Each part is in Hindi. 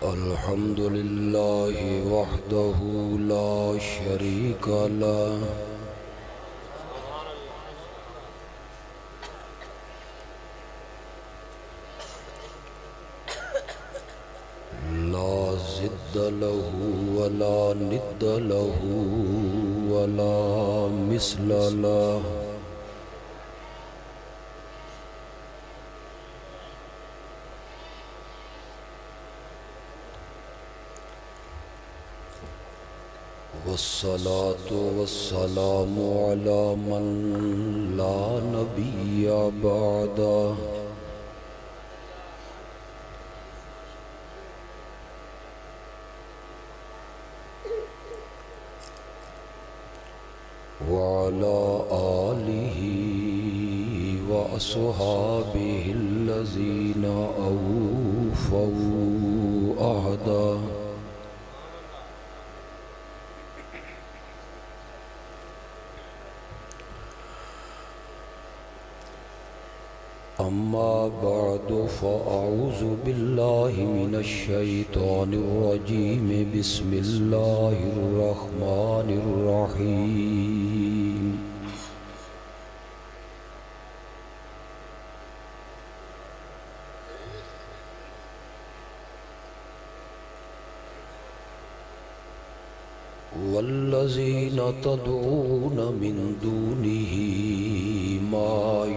अल्हम्दुलिल्लाहि वहदहु ला शरीका लह ला ज़िद्द लहु वला निद्द लहु वला मिस्ल लह वस्सलातु वस्सलामु अला मन ला नबिय्य बअदह व अला आलिहि व अस्हाबिहिल्लज़ीना औफ़ौ अहदह अम्मा बअदु फ़अऊज़ु बिल्लाहि मिनश शैतानिर रजीम बिस्मिल्लाहिर रहमानिर रहीम वल्लज़ीना तदऊन मिन दूनिही मा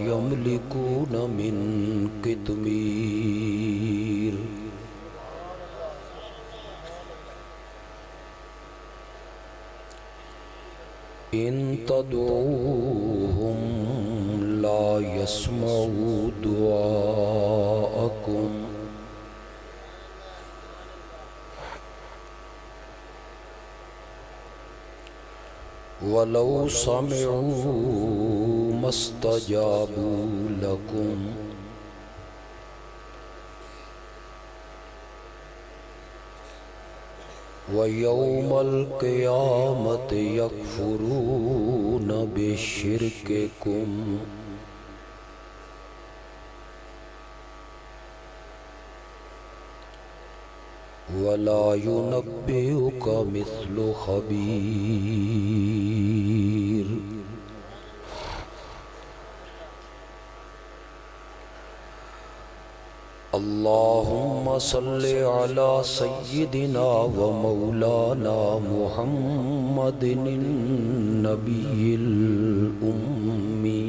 यमलिकून मिन कितमीर इन तदऊहुम ला यस्मऊ दुआअकुम वलौ समिअू मस्तजाबू लकुम व यौमल क़ियामति यकफ़ुरून बिशिर्किकुम वला युनब्बिउका मिस्लु खबीर अल्लाहुम्मा सल्लि अला सय्यिदिना व मौलाना मुहम्मदिन नबिय्यिल उम्मी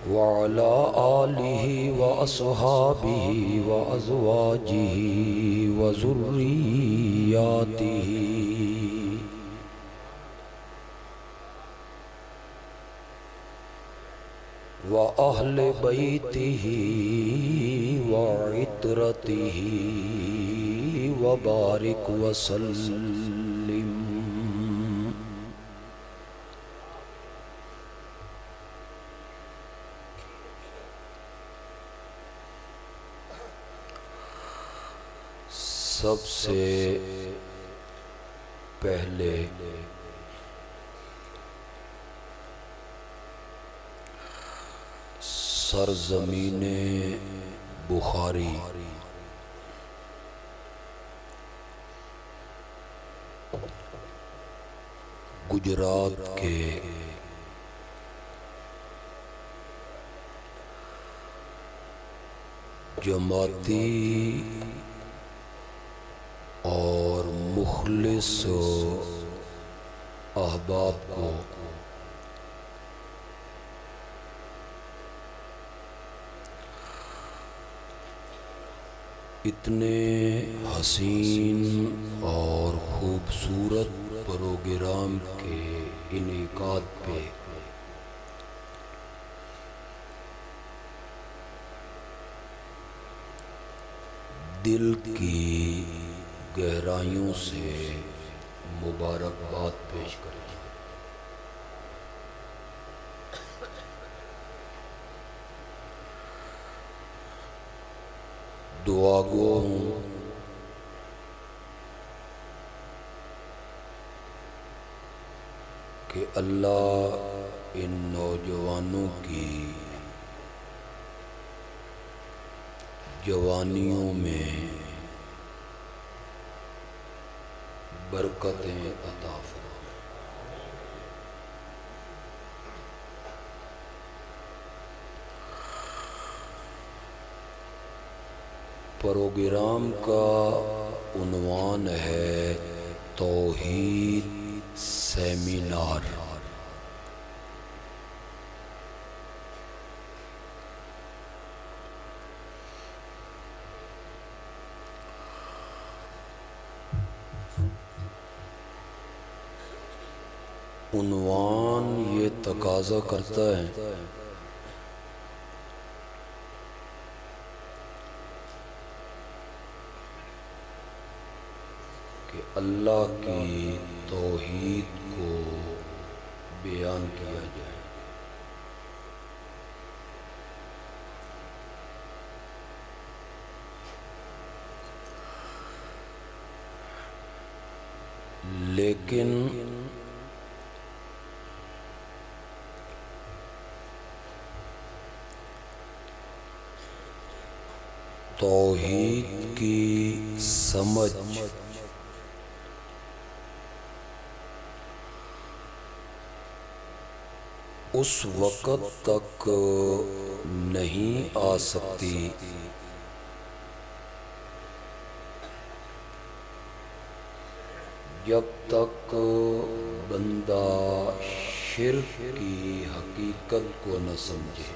व अला आलिहि व अस्हाबिहि व अज़वाजिहि व ज़ुर्रिय्यातिहि व अहले बैतिही व इत्रतिही व बारिक वसल्लिम। सबसे पहले सरज़मीने बुखारी गुजरात के जमाती और मुखलिस अहबाब को इतने हसीन और खूबसूरत प्रोग्राम के इनेकाद पे दिल की गहराइयों से मुबारकबाद पेश करें। दुआ गो हूँ कि अल्लाह इन नौजवानों की जवानियों में बरकतें अता फरमा। प्रोग्राम का उन्वान है तौहीद सेमिनार। उन्वान ये तकाजा करता है कि अल्लाह की तौहीद को बयान किया जाए। लेकिन तौहीद की समझ उस वक़्त तक नहीं आ सकती जब तक बंदा शिर्क की हकीकत को न समझे।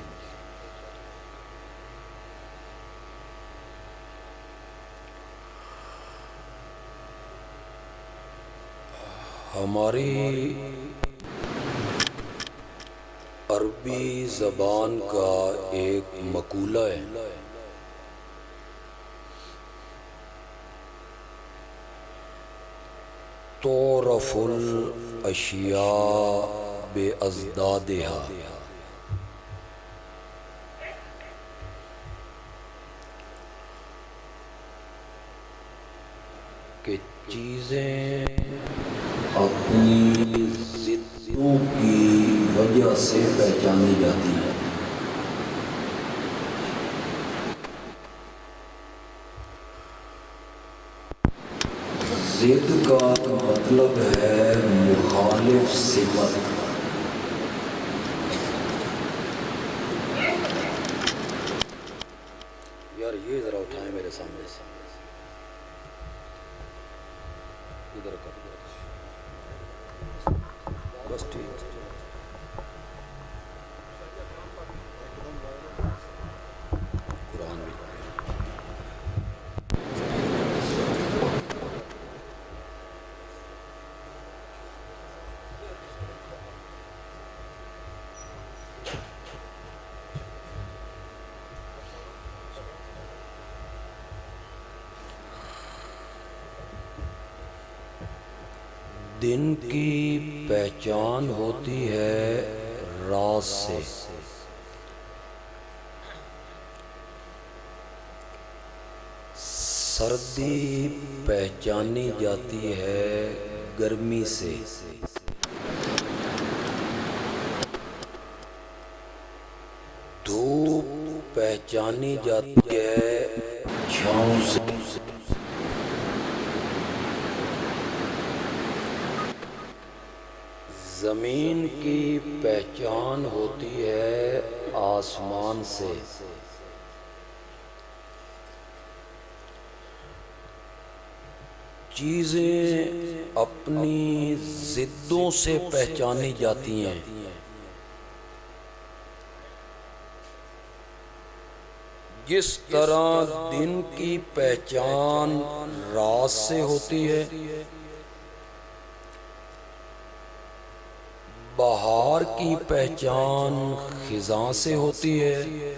हमारी अरबी ज़बान का एक मकूला है, तोरफुल अशिया बेअज़दादिहा, कि चीज़ें अपनी ज़िद्दों की वजह से पहचानी जाती हैं। ज़िद का मतलब है मुखालिफ सिफत। यार ये ज़रा उठाएं मेरे सामने से, इधर कर बस ठीक। कुरान भी दिन की पहचान होती है रात से। सर्दी पहचानी जाती है गर्मी से। धूप पहचानी जाती है छाँव से। ज़मीन की पहचान होती है आसमान से। चीज़ें अपनी ज़िद्दों से पहचानी जाती हैं। जिस तरह दिन की पहचान रात से होती है, बहार की पहचान खिज़ां से होती है,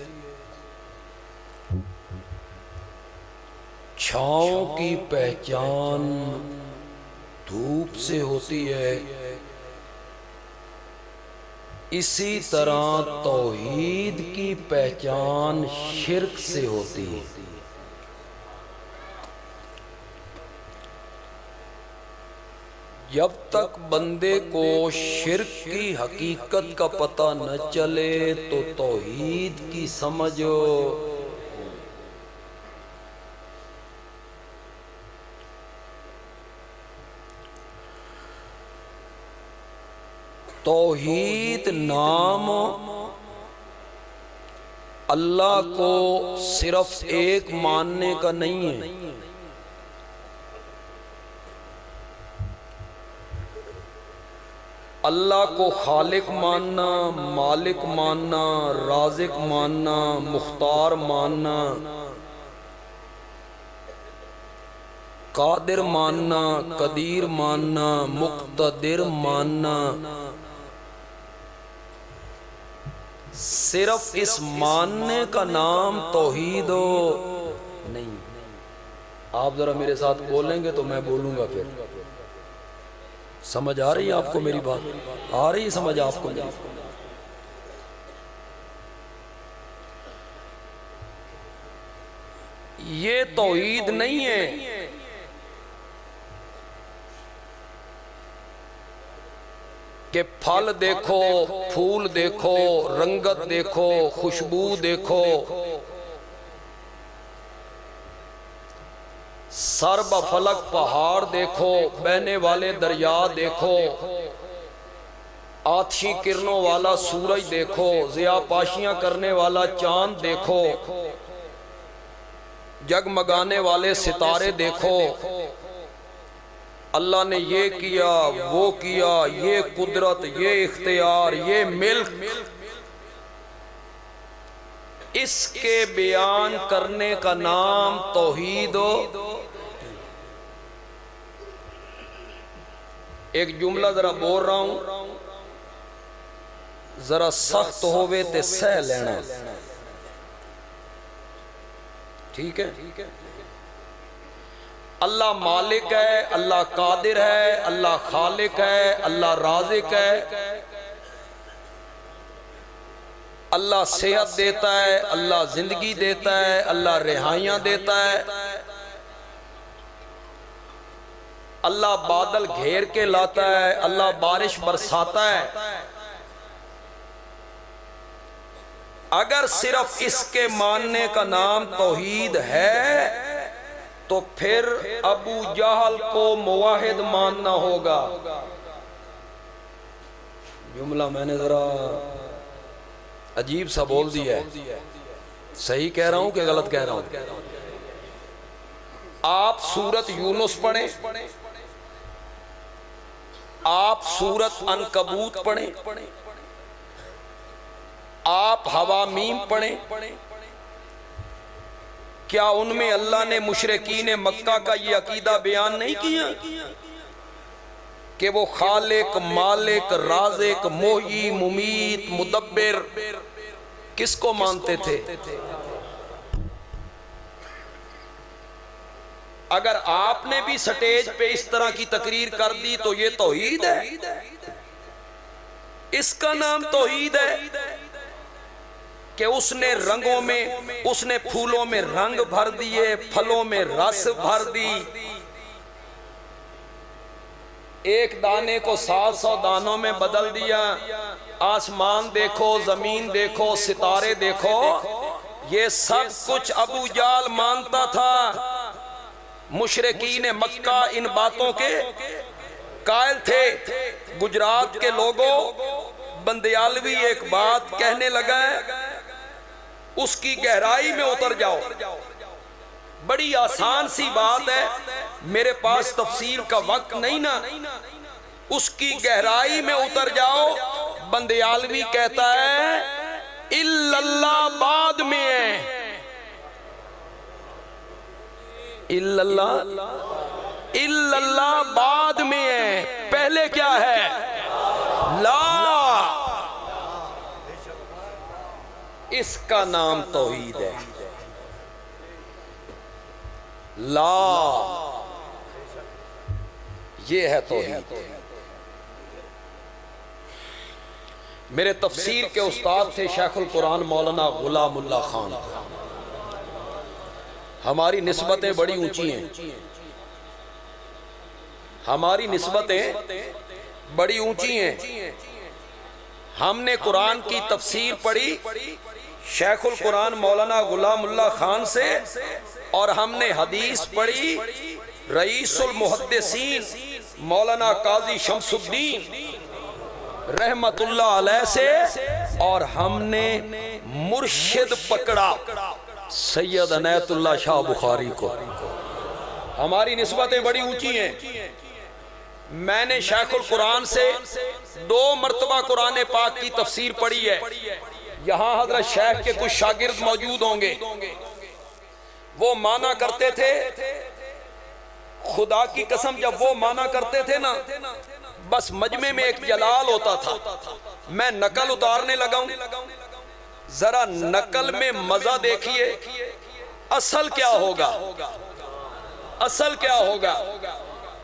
छाँव की पहचान धूप से होती है, इसी तरह तौहीद की पहचान शिर्क से होती है। जब तक बंदे को शिर्क की हकीकत का पता न चले तो तौहीद की समझ तौहीद नाम अल्लाह को सिर्फ एक मानने का नहीं है। अल्लाह को खालिक मानना, मालिक मानना, राज़िक मानना, मुख्तार मानना, कादिर मानना, कदीर मानना, मुक्तदिर मानना, सिर्फ इस मानने का नाम तौहीद नहीं। आप जरा मेरे साथ बोलेंगे तो मैं बोलूंगा, फिर समझ आ रही है आपको मेरी बात? आ रही है समझ आपको मेरी? ये तौहीद नहीं है कि फल देखो, फूल देखो, रंगत देखो, खुशबू देखो, सर्ब फलक पहाड़ देखो, बहने वाले दरिया देखो, आछी किरणों वाला सूरज देखो, ज़िया पाशियां करने वाला चांद देखो, जगमगाने वाले सितारे देखो। अल्लाह ने ये किया, वो किया, ये कुदरत, ये इख्तियार, ये मिल्क, इसके बयान करने का नाम तौहीद। एक जुमला जरा बोल रहा हूं, जरा सख्त होवे ते सह लेना, ठीक है? अल्लाह मालिक है, अल्लाह कादिर है, अल्लाह खालिक है, अल्लाह राज़िक है, अल्लाह सेहत देता है, अल्लाह जिंदगी देता है, अल्लाह रिहाइयां देता है, अल्लाह बादल घेर के लाता है, अल्लाह बारिश बरसाता है। अगर सिर्फ इसके मानने का नाम तौहीद है तो फिर अबू जहल को मुवाहिद मानना होगा। जुमला मैंने जरा अजीब सा बोल दिया है, सही कह रहा हूं कि गलत कह रहा हूं? आप सूरत यूनुस पढ़ें, आप सूरत अनकबूत पढ़ें, आप हवामीम पढ़ें, क्या उनमें अल्लाह ने मुशरिकीन मक्का का ये अकीदा बयान नहीं किया कि वो खालिक, मालिक, राज़िक, मोही, मुमीत, मुदब्बिर किसको मानते थे? अगर आपने भी स्टेज पे इस तरह की तकरीर कर दी तो ये तौहीद है, इसका नाम तौहीद है कि उसने रंगों में, उसने फूलों में रंग भर दिए, फलों में रस भर दी, एक दाने को 700 दानों में बदल दिया। आसमान देखो, जमीन देखो, सितारे देखो, ये सब कुछ अबू जाल मानता था। मुशरिकीन मक्का इन बातों के कायल थे। गुजरात के लोगों, बंदयालवी एक बात कहने लगा है, उसकी गहराई में उतर जाओ। बड़ी आसान सी बात है, मेरे पास तफसीर का वक्त नहीं ना। उसकी गहराई में उतर जाओ। बंदयालवी कहता है इल्लल्लाह बाद में है, इल्लल्लाह बाद में है, पहले क्या है? ला। इसका नाम तौहीद है। ला, ये है तौहीद। मेरे तफसीर के उस्ताद थे शेखुल कुरान मौलाना गुलामुल्लाह खान। हमारी निस्बतें बड़ी ऊंची हैं। हमारी निस्बतें बड़ी ऊंची हैं। हमने कुरान की तफसीर पढ़ी शेखुल कुरान मौलाना गुलामुल्लाह खान से, और हमने हदीस पढ़ी रईसुल मुहद्दिसीन मौलाना काजी शमसुद्दीन रहमतुल्लाह अलैह से, और हमने मुर्शिद पकड़ा सैयद अनैतुल्लाह शाह बुखारी को। हमारी निस्बतें बड़ी ऊंची हैं। मैंने शेखुल कुरान से 2 मरतबा कुरान पाक की तफसीर पढ़ी है। यहाँ हजरत शेख के कुछ शागिर्द मौजूद होंगे, वो माना करते थे, खुदा की कसम जब वो माना करते थे ना, बस मजमे में एक जलाल होता था। मैं नकल उतारने लगा हूं, जरा नकल में मजा देखिए, असल क्या होगा, असल क्या होगा।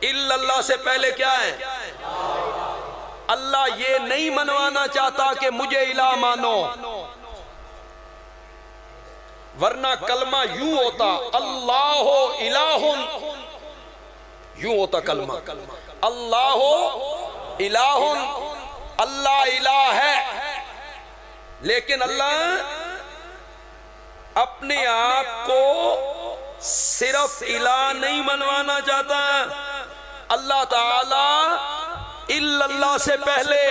इल्लल्लाह से पहले क्या है? अल्लाह ये नहीं मनवाना चाहता कि मुझे इलाह मानो, वरना कलमा यूं होता अल्लाह इलाहुन, यूं होता कलमा अल्लाह इलाहुन, अल्लाह इलाह है। लेकिन अल्लाह अपने आप को सिर्फ इलाह नहीं मनवाना चाहता। अल्लाह ताला इल्लल्लाह से पहले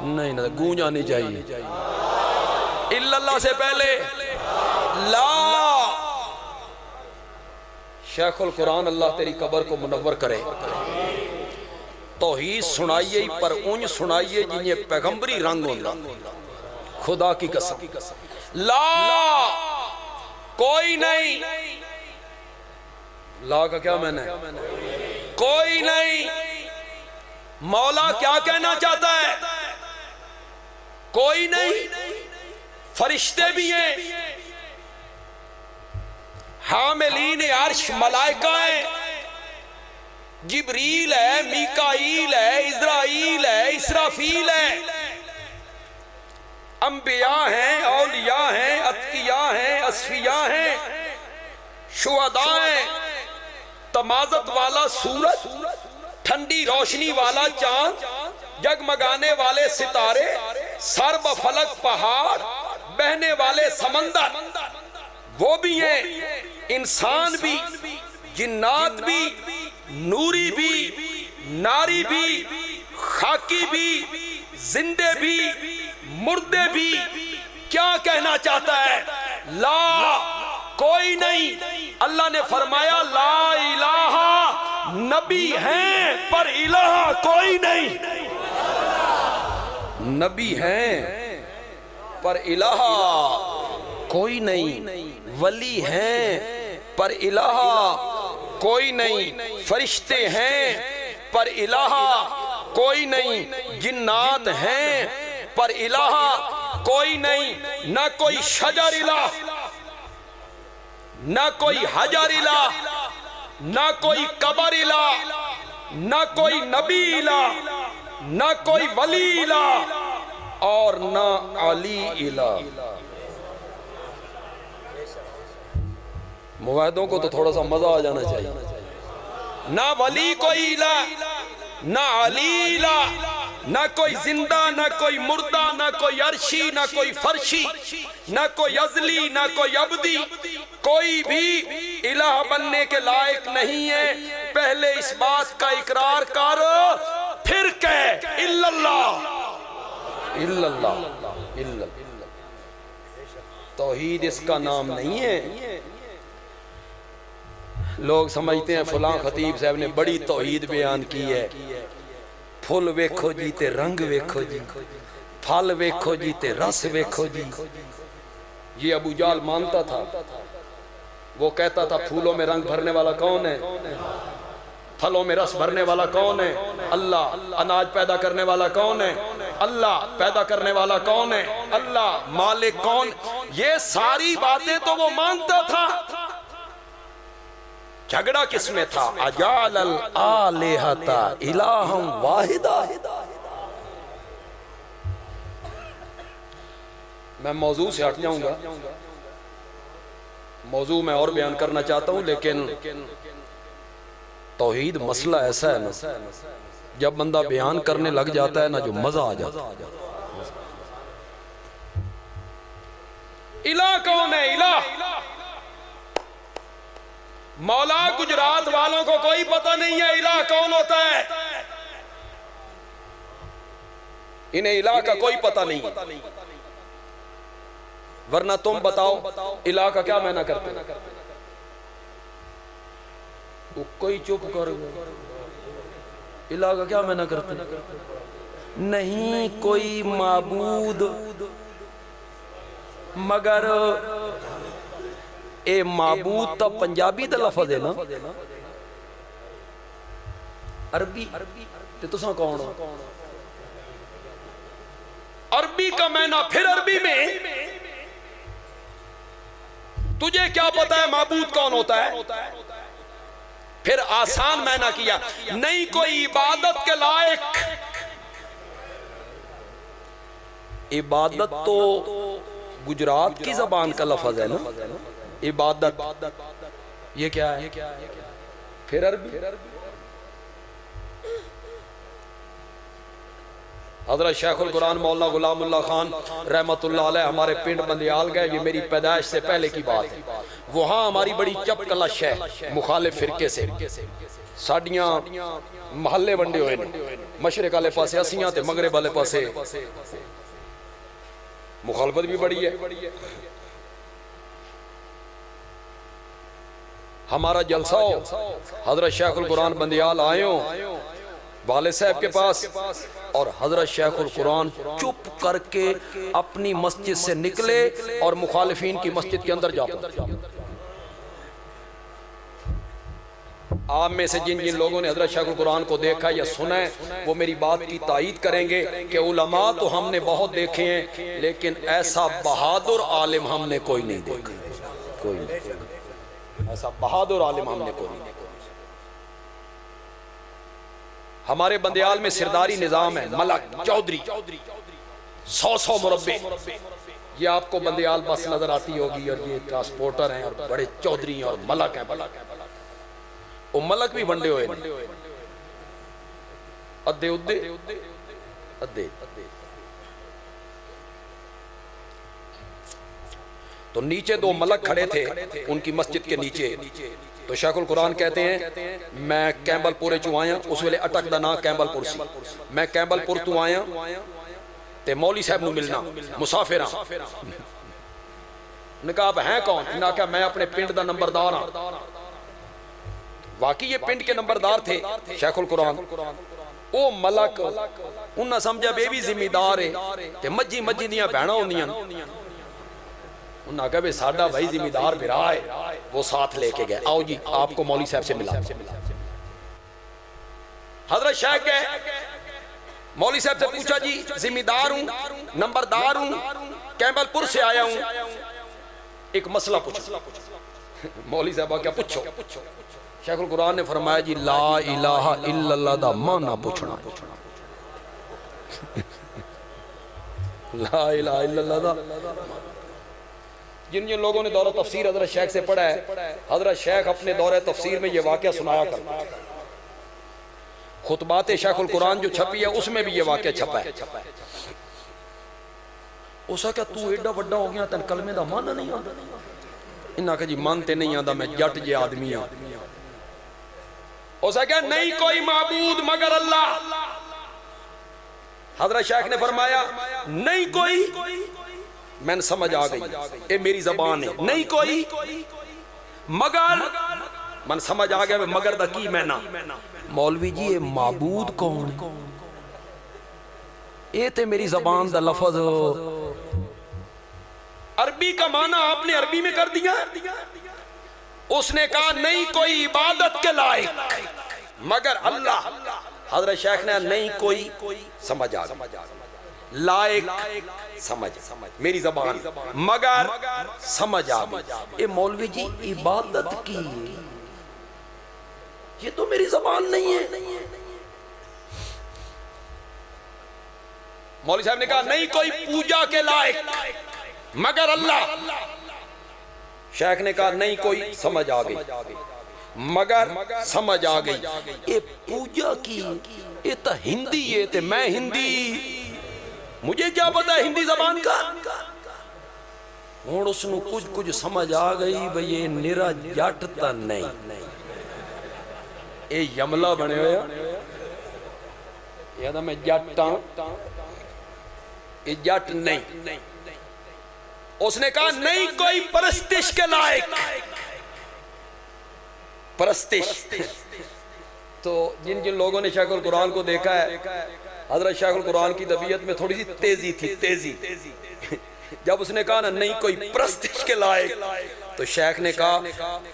नहीं, ना गूंज आनी चाहिए, इल्लल्लाह से पहले ला। शेखुल कुरान अल्लाह तेरी कब्र को मुनव्वर करे। तौहीद सुनाइए पर उन सुनाइए जिन्हें पैगंबरी रंग होगा। खुदा की कसम, ला कोई नहीं, ला का क्या मैंने, कोई नहीं। मौला क्या कहना चाहता है? कोई नहीं। फरिश्ते भी हैं, हामिलीन अर्श मलाइका है, जिब्रील है, मीकाईल है, इज़राइल है, इसराफील है, अंबिया हैं, औलिया हैं, अतकिया हैं, असफिया हैं, शुहदा हैं, तमाजत वाला सूरज, ठंडी रोशनी वाला चांद, जगमगाने वाले सितारे, सर्ब फलक पहाड़, बहने वाले समंदर, वो भी हैं। इंसान भी, जिन्नात भी, नूरी भी, नारी भी, खाकी भी, जिंदे भी, मुर्दे भी। क्या कहना चाहता है? ला कोई नहीं। अल्लाह ने फरमाया ला इलाहा, नबी हैं पर इलाहा कोई नहीं। नबी हैं पर इलाहा कोई नहीं, वली हैं पर इलाहा कोई नहीं, फरिश्ते हैं पर इलाहा कोई नहीं, जिन्नात हैं पर इलाहा कोई नहीं। ना कोई शजर इलाह, ना कोई हजर इलाह, ना कोई कबर इलाह, ना कोई नबी इलाह, ना कोई वली इलाह, और ना अली इलाह। मुवाहिदों को तो थोड़ा सा मजा आ जाना चाहिए। ना वली कोई इलाह, ना अली इलाह, ना कोई जिंदा, ना कोई मुर्दा, ना कोई अर्शी, ना कोई फर्शी, ना कोई अजली, ना कोई अबदी। कोई भी इलाह बनने के लायक नहीं है। पहले इस बात का इकरार करो, फिर कह इल्लल्लाह, इल्लल्लाह, इल्लल्लाह। तौहीद इसका नाम नहीं है। लोग समझते हैं फलां खतीब साहब ने बड़ी तौहीद बयान की है। फुल वेखो जी ते रंग वेखो जी, फल वेखो जी ते रस वेखो जी। ये अबू जाल मानता था। वो कहता था फूलों में रंग भरने वाला कौन है? फलों में रस भरने वाला कौन है? अल्लाह। अनाज पैदा करने वाला कौन है? अल्लाह। पैदा करने वाला कौन है? अल्लाह। मालिक कौन? ये सारी बातें तो वो मानता था। झगड़ा किसमें था? अजालल आलिहता इलाहम वाहिदा। मैं मौजू से हट जाऊंगा, मौजू मैं और बयान करना चाहता हूं, लेकिन तौहीद मसला ऐसा है ना, जब बंदा बयान करने लग जाता है ना, जो मजा आ जाता है। इला कौन है? इला मौला गुजरात वालों को कोई पता नहीं है इला कौन होता है। इन्हें इला का कोई पता नहीं, वरना तुम बताओ इला का क्या मायना करते? कोई चुप कर, इला का क्या मायना करते? नहीं कोई माबूद मगर ए माबूद तो पंजाबी दा लफज है ना, अरबी ते तुसा कौन हो? अरबी का मायना फिर अरबी में, तुझे क्या पता है माबूद कौन होता है? फिर आसान मायना किया, नहीं कोई इबादत के लायक। इबादत तो गुजरात की जबान का लफ्ज है ना, इबादत ये क्या है? फिर अरबी। हज़रत शेखुल कुरान मौलाना गुलामुल्लाह खान रहमतुल्लाह अलैह हमारे पिंड बंदियाल गए, ये मेरी पैदाइश से पहले की बात है। वहाँ हमारी बड़ी चप कलश है मुखालिफ फिरके से, साड़ियाँ महल्ले वंडे हुए ने, मशरक वाले पासे असियां ते मगरब वाले पासे मुखालफत भी बड़ी है। हमारा जलसा हो, हज़रत शेखुल कुरान बंदियाल आए हो वाले साहब के पास, और हज़रत शेखुल कुरान चुप करके अपनी मस्जिद से निकले और मुखालिफीन की मस्जिद के अंदर जाओ। आप में से जिन जिन लोगों ने हज़रत शेखुल कुरान को देखा या सुना है वो मेरी बात की तायीद करेंगे कि उलमा तो हमने बहुत देखे हैं, लेकिन ऐसा बहादुर आलिम हमने कोई नहीं देखा, कोई नहीं, ऐसा बहादुर आलिम हमने कोई नहीं देखा। हमारे बंदियाल में सिरदारी निजाम है, मलक चौधरी 100 मुरब्बे, ये आपको बंदियाल बस नजर आती होगी, और ये ट्रांसपोर्टर हैं और बड़े चौधरी और मलक हैं। वो मलक भी वंडे हुए अद्धे उद्धे अद्धे। तो नीचे 2 मलक खड़े थे उनकी मस्जिद के नीचे। तो शेखुल कुरान कहते हैं मैं कैंबलपुर चू आया, उस वेले अटक दा ना कैंबलपुर सी, मैं कैंबलपुर तू आया ते मौली साहब नू मिलना, मुसाफिर हां। ने कहा है कौन? इन्हें कहा मैं अपने पिंड दा नंबरदार हां। वाकई ये पिंड के नंबरदार थे शेखुल कुरान। ओ मलक उन्हें समझा बे भी जिम्मेदार है ते मज्जी मज्जी दियां भैणां होंदियां, उन्हें कहा भी साडा भाई जिम्मेदार बिरा है, वो साथ लेके गए। आओ जी आपको मौली साहब से मिला। हजरत शेख गए, मौली साहब से पूछा जी जिम्मेदार हूं, नंबरदार हूं, कैंबलपुर से आया हूं, एक मसला पूछो। मौली साहब क्या पूछो? शेखुल कुरान ने फरमाया जी ला इलाहा इल्लल्लाह दा माना पूछना। ला इलाहा इल्लल्लाह दा, जिन जिन लोगों ने दौरा तफसीर हजरत शेख से पढ़ा है, हजरत शेख अपने दौरे तफसीर में ये वाक़या सुनाया करता है। खुतबात शेखुल कुरान जो छपी है उसमें भी ये वाक़या छपा है। उसा क्या तू एडा बड़ा हो गया तेन कलमे दा मन नहीं आता? इन्हें कहा जी मन ते नहीं आता, मैं जट जे आदमी हाँ। उसा क्या नहीं कोई माबूद मगर अल्लाह। हजरत शेख ने फरमाया नहीं कोई, मैंने समझ आ गई, ये मेरी जबान है, नहीं कोई मगर, मन समझ आ गया मगर दा की मैना। मौलवी जी ये माबूद कौन है? ये ते मेरी जबान दा लफज, अरबी का माना आपने अरबी में कर दिया। उसने कहा नहीं कोई इबादत के लायक मगर अल्लाह। हजरत शेख ने नहीं कोई, समझ आ गया, लायक समझ मेरी जबान, मगर समझ आ गई। ए मौलवी जी इबादत की ये तो मेरी जबान नहीं है। मौलवी साहब ने कहा नहीं कोई पूजा के लायक मगर अल्लाह। शेख ने कहा नहीं कोई, समझ आ गई। मगर समझ आ गई ये पूजा की ये तो हिंदी है ते मैं हिंदी, मुझे क्या पता है हिंदी जबान का। हुण उसनू कुछ कुछ समझ आ गई भाई ये निरा जट तो नहीं, ये यमला बने होया, या मैं जट हाँ, ये जट नहीं। उसने कहा नहीं कोई परस्तिश के लायक, परस्तिश। तो जिन जिन लोगों ने शेखुल कुरान को देखा है, हजरत शेखुल कुरान की तबीयत में थोड़ी सी तेजी थी, तेजी। जब उसने कहा ना नहीं कोई परस्तिश के लायक, तो शेख ने कहा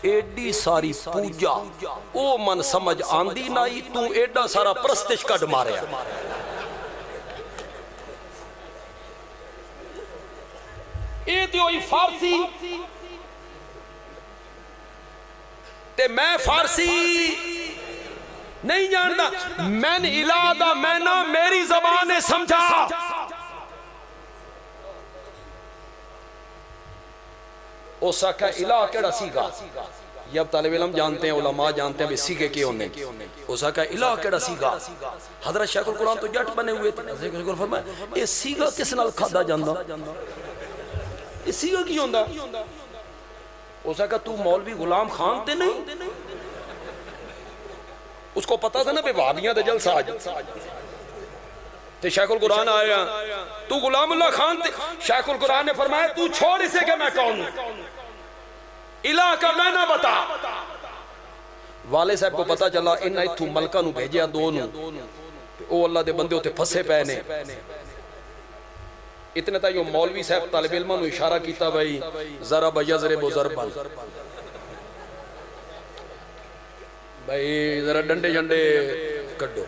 एडी सारी पूजा ओ मन समझ आंदी नाई, तू एडा सारा परस्तिश कट मारिया। ये तो फारसी ते मैं फारसी नहीं जानता, मैन इलादा मैना मेरी जबान ने समझा। उस आखा इला केड़ा सीगा, ये अब तालिब इल्म जानते हैं, उलमा जानते हैं सीगे के होने। उस आखा इला केड़ा सीगा, हजरत शेखुल कुरान तो जट बने हुए थे। फरमाया ये सीगा किस नाल खादा जांदा, ये सीगा की होंदा। उस आखा तू मौलवी गुलाम खान ते नहीं, उसको पता था ना भाई वाबियां दे जलसा आज ते शेखुल कुरान आया, तू गुलामुल्लाह खान थे। शेखुल कुरान ने फरमाया तू छोड़ इसे के मैं कौन हूं, इला का मैं ना बता। वाले साहब को पता चला इन्हें इथू मलका नू भेजिया दो नू, ओ अल्लाह दे बंदे उते फसे पे ने। इतने तक यो मौलवी साहब तालिब इल्मां नू इशारा किया भाई जरा बयजरे बुजरबन, भाई जरा डंडे झंडे कड्डो।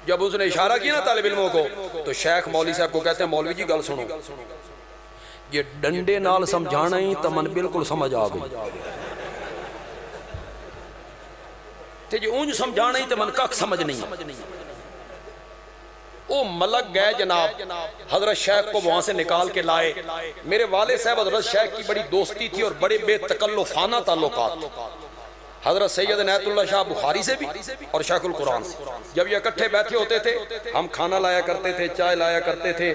जब उसने इशारा किया ना तालिब इल्मों को, तो शेख मौलवी साहब को कहते हैं मौलवी जी गल सुनो, ये डंडे नाल समझाना ही तो मन बिल्कुल समझ आ गई, ते जे ऊंज समझाना ही तो मन कख समझ नहीं। वो मलक गए जनाब, हजरत शेख को वहां से निकाल के लाए। मेरे वाले साहब हजरत शेख की बड़ी दोस्ती थी और बड़े बेतकल्लुफाना ताल्लुकात। हजरत सैयद इनायतुल्लाह शाह बुखारी से भी और शेखुल कुरान से जब ये इकट्ठे बैठे होते थे, हम खाना लाया करते थे, चाय लाया करते थे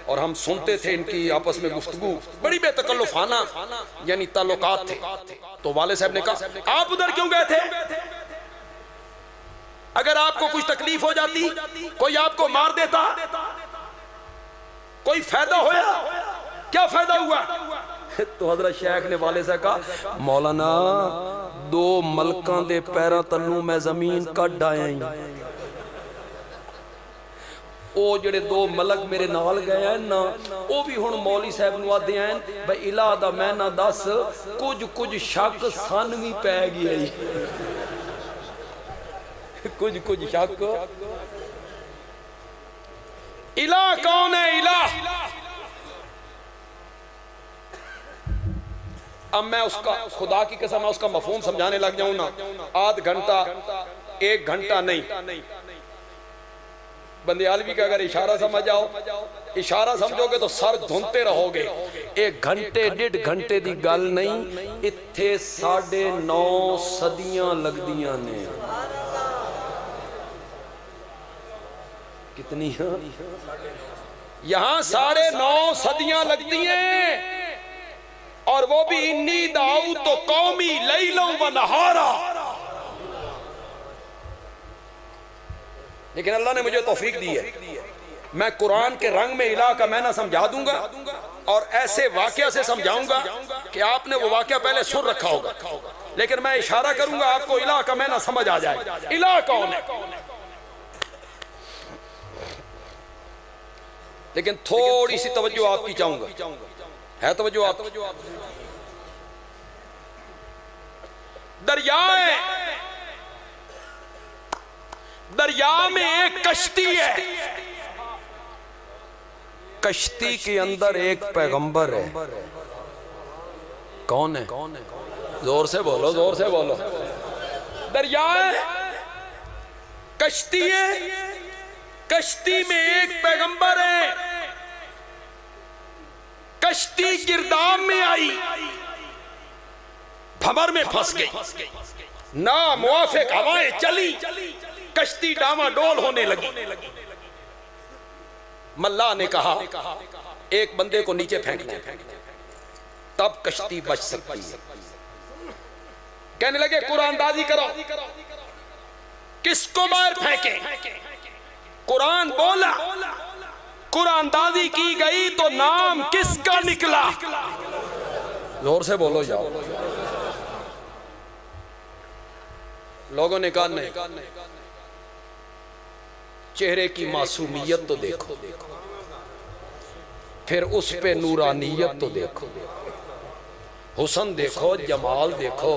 और हम सुनते थे इनकी आपस में गुफ्तगू, बड़ी बेतकल्लुफाना यानी ताल्लुकात थे। तो वाले साहब ने कहा आप उधर क्यों गए थे, अगर आपको कुछ तकलीफ हो जाती, कोई आपको मार देता, कोई फायदा होया, क्या फायदा हुआ। तो हजरत शेख ने वाले से कहा मौलाना दो मलकां दे पैरां तल्लू मैं जमीन कट आया ही, ओ जेड़े दो मलक मेरे नाल गए हैं ना, वो भी हुण मौली साहब नूं आदे हैं भाई इला दा मैं ना दस, कुछ शक सन भी पै गया, कुछ शक। इला कौन है, इला अब मैं उसका खुदा की कसम मैं उसका मफहूम समझाने लग जाऊं ना, आध घंटा 1 घंटा नहीं। बंदियालवी का अगर इशारा समझ आओ, इशारा समझोगे तो सर धुनते रहोगे। 1 घंटे 1.5 घंटे की गल नहीं, इत्थे 9.5 सदियां लगदियां ने। कितनी यहां 9.5 सदियां लगती हैं, और वो भी इन्नी दाऊ तो कौमी लैलों व नहारा। लेकिन अल्लाह ने मुझे तौफीक दी है, मैं कुरान के रंग में इला का मैना समझा दूंगा और ऐसे वाकया से समझाऊंगा कि आपने वो वाकया पहले सुन रखा होगा, लेकिन मैं इशारा करूंगा आपको इला का मैना समझ आ जाए। इला कौन है, लेकिन थोड़ी सी तवज्जो आपकी चाहूंगा, है तवज्जो आप। दरिया है, दरिया में एक कश्ती है, कश्ती के अंदर एक पैगंबर है। कौन है, जोर से बोलो, जोर से बोलो। दरिया है, कश्ती है, कश्ती में एक पैगंबर है। कश्ती गिरदाम में आई, भंवर में फंस गई। ना मुआफिक हवाएं चली, कश्ती डामाडोल होने लगी। मल्लाह ने कहा एक बंदे को नीचे फेंक दे, तब कश्ती बच सकती है। कहने लगे कुरानदाजी करो। किसको बाहर फेंके? कुरान बोला, कुरानदाजी की गई तो नाम किसका निकला? जोर से बोलो जाओ। लोगों ने कहा नहीं, चेहरे की मासूमियत तो देखो, फिर उस पे नूरानियत तो देखो, हुस्न देखो, जमाल देखो,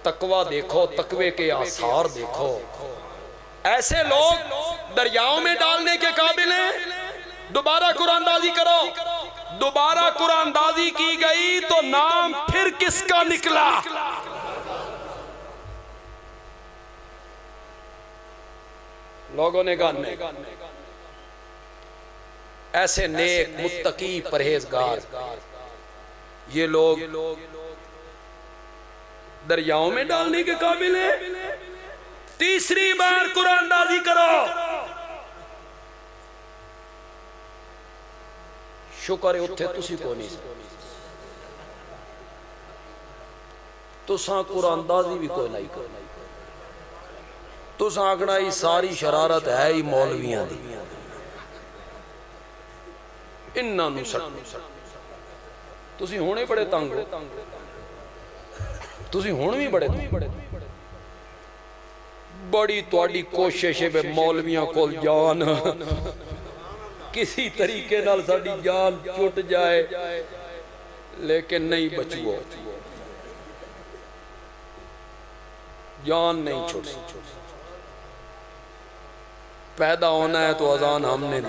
तकवा देखो, तकवे के आसार देखो। ऐसे लोग दरियाओं में डालने के काबिल हैं। दोबारा कुरानदाजी करो। दोबारा कुरानदाजी की गई तो नाम फिर किसका निकला? लोगों ने कहा नहीं, ऐसे नेक मुत्तकी परहेजगार ये लोग दरियाओं में डालने के काबिल है। तीसरी बार कुरानदाजी करो। शुक्र है उत्थे तुसी को नहीं, तुसा कुरानदाजी भी कोई नहीं कर। तुसा आखना ही सारी शरारत है ही मौलवियां दी, इन्हां नूं सट। तुसी होने बड़े तंग हो, तुसी हुण भी बड़े बड़ी तुहाडी कोशिश है मौलवियां कोल जान, किसी तरीके नाल साडी जान छुट जाए, लेकिन नहीं बचुओ, जान नहीं छुट। पैदा होना है तो अजान हमने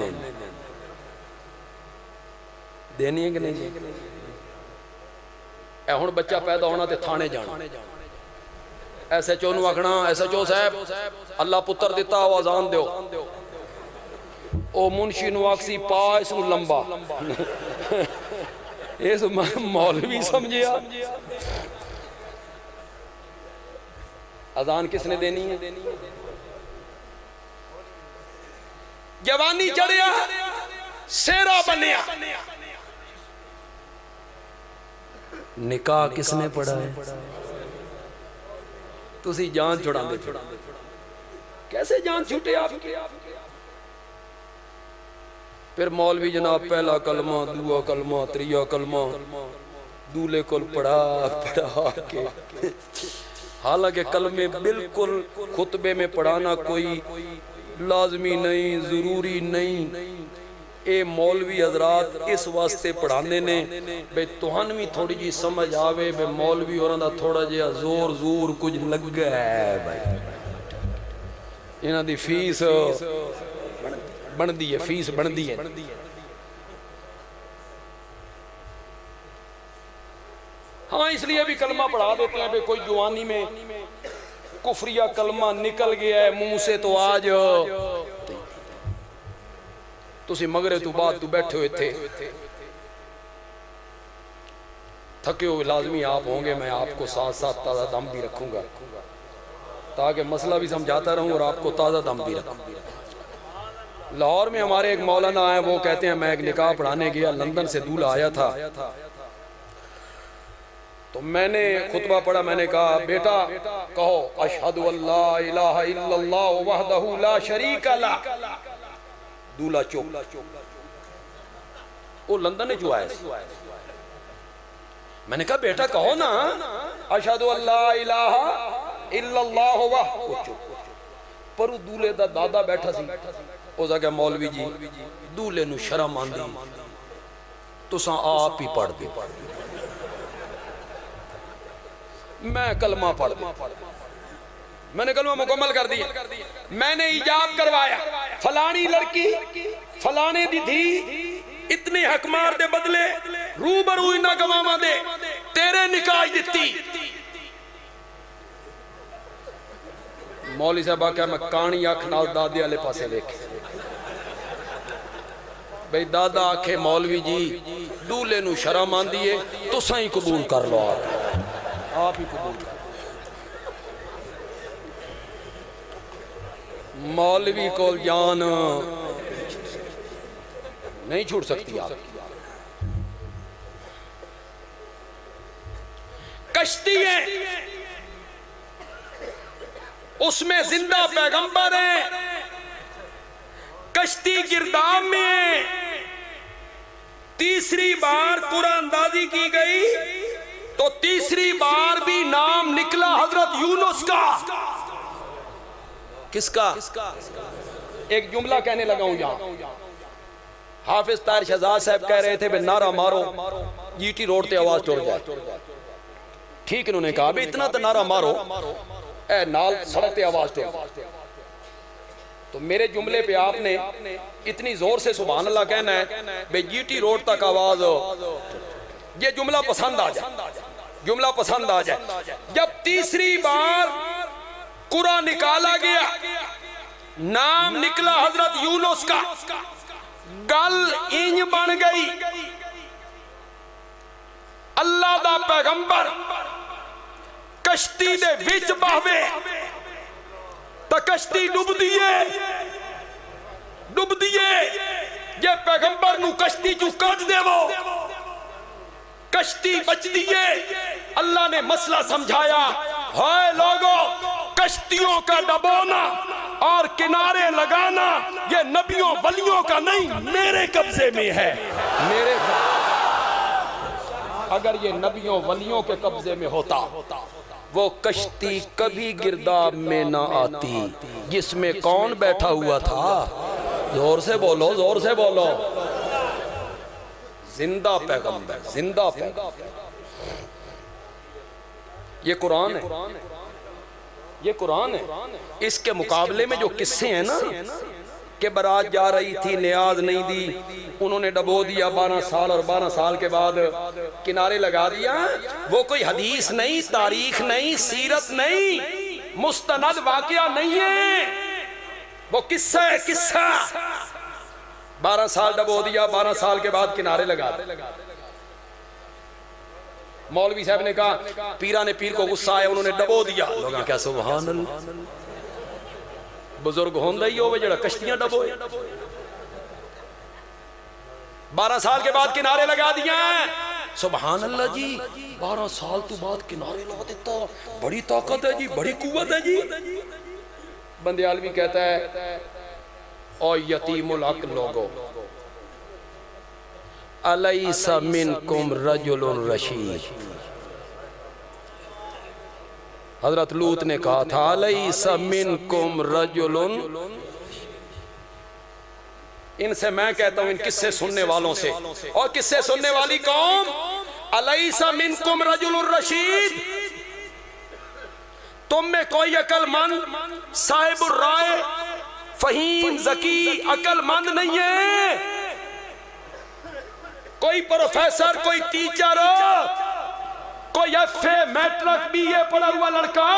देनी है कि नहीं? हुण बच्चा पैदा होना ते थाने जाना, SHO नूं आखना SHO साहब अल्लाह पुत्र दिता वो अजान दो। ओ मुंशी नूं आखसी पा इस नूं लंबा। इस मौलवी समझिया अजान किसने देनी है? जवानी चढ़िया, सेरा बनिया, निकाह किसने पढ़ा है? तुसी जान छुड़ांदे। कैसे जान छूटे आपकी? फिर मौलवी जनाब पहला कलमा, दूआ कलमा, त्रिया कलमा दूल्हे को पढ़ा के, हालांकि कलमे बिल्कुल खुतबे में पढ़ाना कोई लाजमी नहीं, जरूरी नहीं। ए मौलवी हजरात इस वास्ते पढ़ाने ने बे तुहान भी थोड़ी जी समझ आवे, बे मौलवी और थोड़ा जिहा जोर जूर कुछ लग है भाई, इन्हां दी फीस बनदी है, फीस बनदी है। हाँ, इसलिए भी कलमा पढ़ा देते हैं। बे कोई जवानी में कुफरिया कलमा निकल गया है मुंह से तो आज तुसी मगरे तू बाद तू बैठे हुए थे, थके हुए लाजमी आप होंगे, मैं आपको साथ साथ ताज़ा दम भी रखूंगा ताकि मसला भी समझाता रहूं और आपको ताज़ा दम भी रखूं। लाहौर में हमारे एक मौलाना आए, वो कहते हैं मैं एक निकाह पढ़ाने गया, लंदन से दूल्हा आया था, तो मैंने खुतबा पढ़ा। मैंने कहा बेटा कहो अशहदु अल्ला इलाहा इल्लल्लाह वहदहू ला शरीका ला। दूल्हा चुप, वो लंदन में जो आया। मैंने कहा बेटा कहो ना अशहदु अल्ला इलाहा इल्लल्लाह वह। पर दूल्हे दा दादा बैठा सी, उस आख्या मौलवी जी दूल्हे नूं शर्म आंदी, तुसां आप ही पढ़ दे। मैं कलमा पढ़ दिया, मैंने कलमा मुकम्मल कर दिया। मैंने इजाब करवाया, फलानी लड़की फलाने दी थी, इतने हकमार दे बदले रूबरू इना गवामा दे तेरे निकाह दिती। मौली साहब आख्या मैं कानी अख नाल दादे वाले पासे देखे। भाई दादा आखे मौलवी जी दूल्हे नूं शर्म आंदी है, तुसां ही कबूल कर लो, आप ही कबूल कर। मौलवी को जान नहीं छूट सकती आप। कश्ती है, उसमें जिंदा पैगंबर है। कश्ती गिरदाम में तीसरी बार कुरान अंदाजी की गई तो तीसरी बार भी नाम निकला हजरत यूनुस का। किसका? एक जुमला कहने लगा हूं यहां। हाफिज ताहिर शहजाद साहब कह रहे थे भाई नारा मारो जीटी रोड पे आवाज टूट जाए। ठीक इन्होंने कहा भाई इतना तो नारा मारो ए नाल सड़क पे आवाज टूट। तो मेरे जुमले पे आपने इतनी जोर से सुभान अल्लाह कहना है भाई जीटी रोड तक आवाज। ये जुमला पसंद आ जाए, जुमला पसंद आ जाए। जब तीसरी बार कुरान निकाला गया, नाम निकला हजरत यूनुस का, गल इंज बन गई अल्लाह दा पैगंबर कश्ती दे विच बहवे तो कश्ती डुबदी है, डुबदी है। जे पैगंबर नू कश्ती चू कढ देवो कश्ती बचदी है। अल्लाह ने मसला समझाया, हाय लोगों, कश्तियों का डबोना और किनारे लगाना ये नबियों वलियों का नहीं, मेरे कब्जे में है। मेरे अगर ये नबियों वलियों के कब्जे में होता वो कश्ती कभी गिरदाब में ना आती जिसमें कौन बैठा हुआ था। जोर से बोलो, जोर से बोलो। जिंदा पैगंबर, जिंदा पैगंबर। ये कुरान है, ये कुरान है। इसके मुकाबले में जो किस्से हैं ना कि बारात जा रही थी, नियाज नहीं दी, उन्होंने डबो दिया 12 साल और 12 साल के बाद किनारे लगा दिया। वो कोई हदीस नहीं, तारीख नहीं, सीरत नहीं, मुस्तनद वाकया नहीं है। वो किस्सा है, किस्सा। 12 साल डबो दिया, 12 साल के बाद किनारे लगा दिया। मौलवी साहब ने कहा, पीरा ने पीर को गुस्सा आया, उन्होंने डबो दिया। लोग क्या सुभान अल्लाह, बुजुर्ग होंदा ही होवे जेड़ा कश्तियां डबोए। 12 साल के बाद किनारे लगा दिया। सुभान अल्लाह जी, 12 साल तो बाद किनारे लगा देता, बड़ी ताकत है जी, बड़ी कुव्वत है जी। बंदयालवी कहता है, ओ यतीमुल हक लोगो अलैसा मिनकुम रजुलुन रशीद। हजरत लूत ने कहा था, अलैसा मिनकुम रजुलुन। इनसे मैं कहता हूं, इन किस्से सुनने वालों से और किस्से सुनने वाली कौम, अलैसा मिनकुम रजुलुन रशीद। तुम में कोई अकलमंद, साहिबुर राय, फहीम, जकी, अकलमंद नहीं है। कोई प्रोफेसर, कोई टीचर, कोई FA, मैट्रिक, BA पढ़ा हुआ लड़का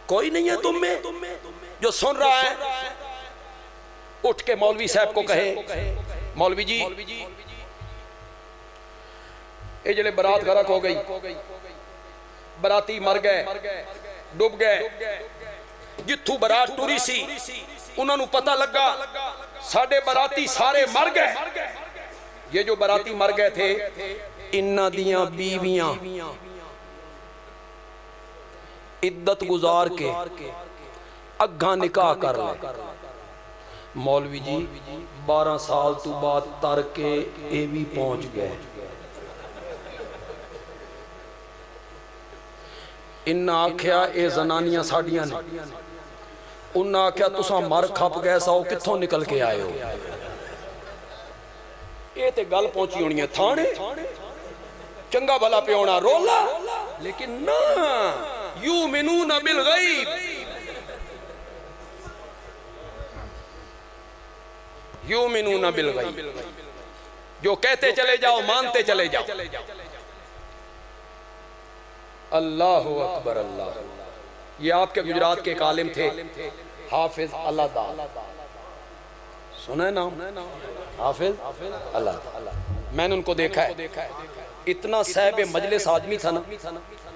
कोई नहीं है तुम में जो सुन रहा है। उठ के मौलवी साहब को कहे, मौलवी जी ये जड़े बारात गरक हो गई, बराती मर गए, डूब गए। जिथू बारात टुरी सी उन्होंने पता लगा साडे बाराती सारे मर गए। ये जो बाराती मर गए थे, इन्ना दियां बीवियां इद्दत गुजार के अग्गा निकाह कर ले। मौलवी जी 12 साल तो बाद तर के ये भी पहुंच गए। इन्ना आख्या ये जनानियां साडियां ने, उन्हें आख्या तुसा मर खप गए साओ, कित्थों निकल के आए हो। ये ते गल पहुंची होनी है थाने, चंगा भला प्योना रोला, लेकिन ना युमिनूना बिल गैब, युमिनूना बिल गैब। जो कहते चले जाओ, मानते चले जाओ। अल्लाहु अकबर, अल्लाह। ये आपके गुजरात के एक आलिम थे, हाफिज अल्लाहदार, सुना नाम? हाफिज अल्लाहदार। मैंने उनको देखा है, इतना साहिब मजलिस आदमी था ना,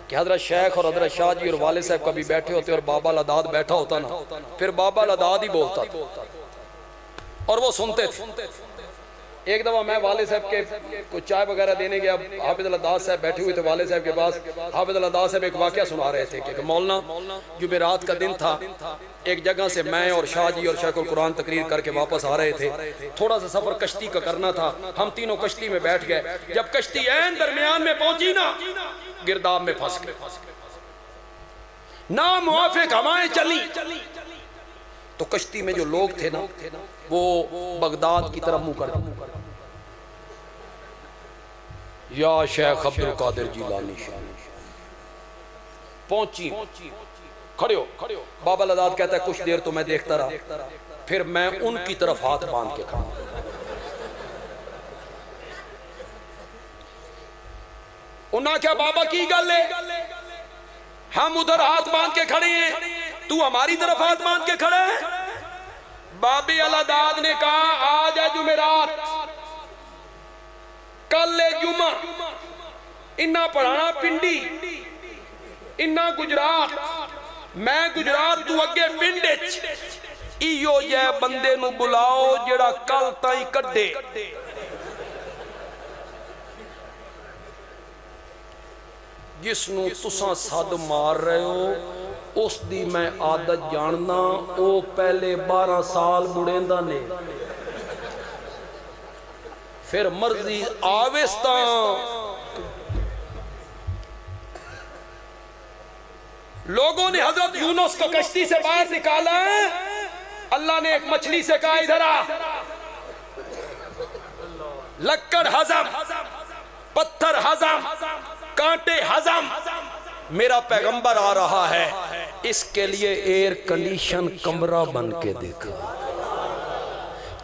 कि हजरत शेख और हजरत शाह जी और वाले साहब कभी बैठे होते और बाबा लदाद बैठा होता ना, फिर बाबा लदाद ही बोलता था और वो सुनते थे। एक दफा मैं वाले साहब के कुछ चाय वगैरह देने गया, हाफिज लदाद साहब बैठे हुए थे वाले साहब के पास। हाफिज लदाद साहब एक वाकया सुना रहे थे कि मौलाना जुमेरात का दिन था, एक जगह से मैं और शाह जी और शेखुल कुरान तकरीर करके वापस आ रहे थे। थोड़ा सा सफर कश्ती का करना था, हम तीनों कश्ती में बैठ गए। जब कश्ती ऐन दरमियान में पहुंची ना, गिरदाब में फंस गए, ना मुआफिक हवाएं चली तो कश्ती में जो लोग थे ना वो बगदाद की तरफ मुंह कर, या शेख अब्दुल कादिर जिलानी पहुंची, खड़े हो। बाबा लदाद कहता है कुछ देर तो मैं देखता रहा, फिर मैं उनकी तरफ हाथ बांध के खड़ा। उन्हें क्या बाबा की गल है, हम उधर हाथ बांध के खड़े हैं, तू हमारी तरफ हाथ बांध के खड़ा है। बाबे अलादाद ने कहा आज है जुमेरात, कल है जुमा, इन्ना पढ़ाना पिंडी, इन्ना गुजरात, मैं गुजरात तू अगे पिंड इो जै बंदे नू बुलाओ जेड़ा कल ताई कड्डे। जिसनू तुसा सद मार रहे हो उस दी मैं आदत जानना, वो पहले 12 साल बुढ़ेंदा ने, फिर मर्जी आवेस्ता। लोगों ने हजरत यूनुस को कश्ती से बाहर निकाला, अल्लाह ने एक मछली से कहा इधर आ, लक्कड़ हजम, पत्थर हजम, कांटे हजम, मेरा पैगंबर आ रहा है, इसके लिए एयर कंडीशन कमरा बन के देखा।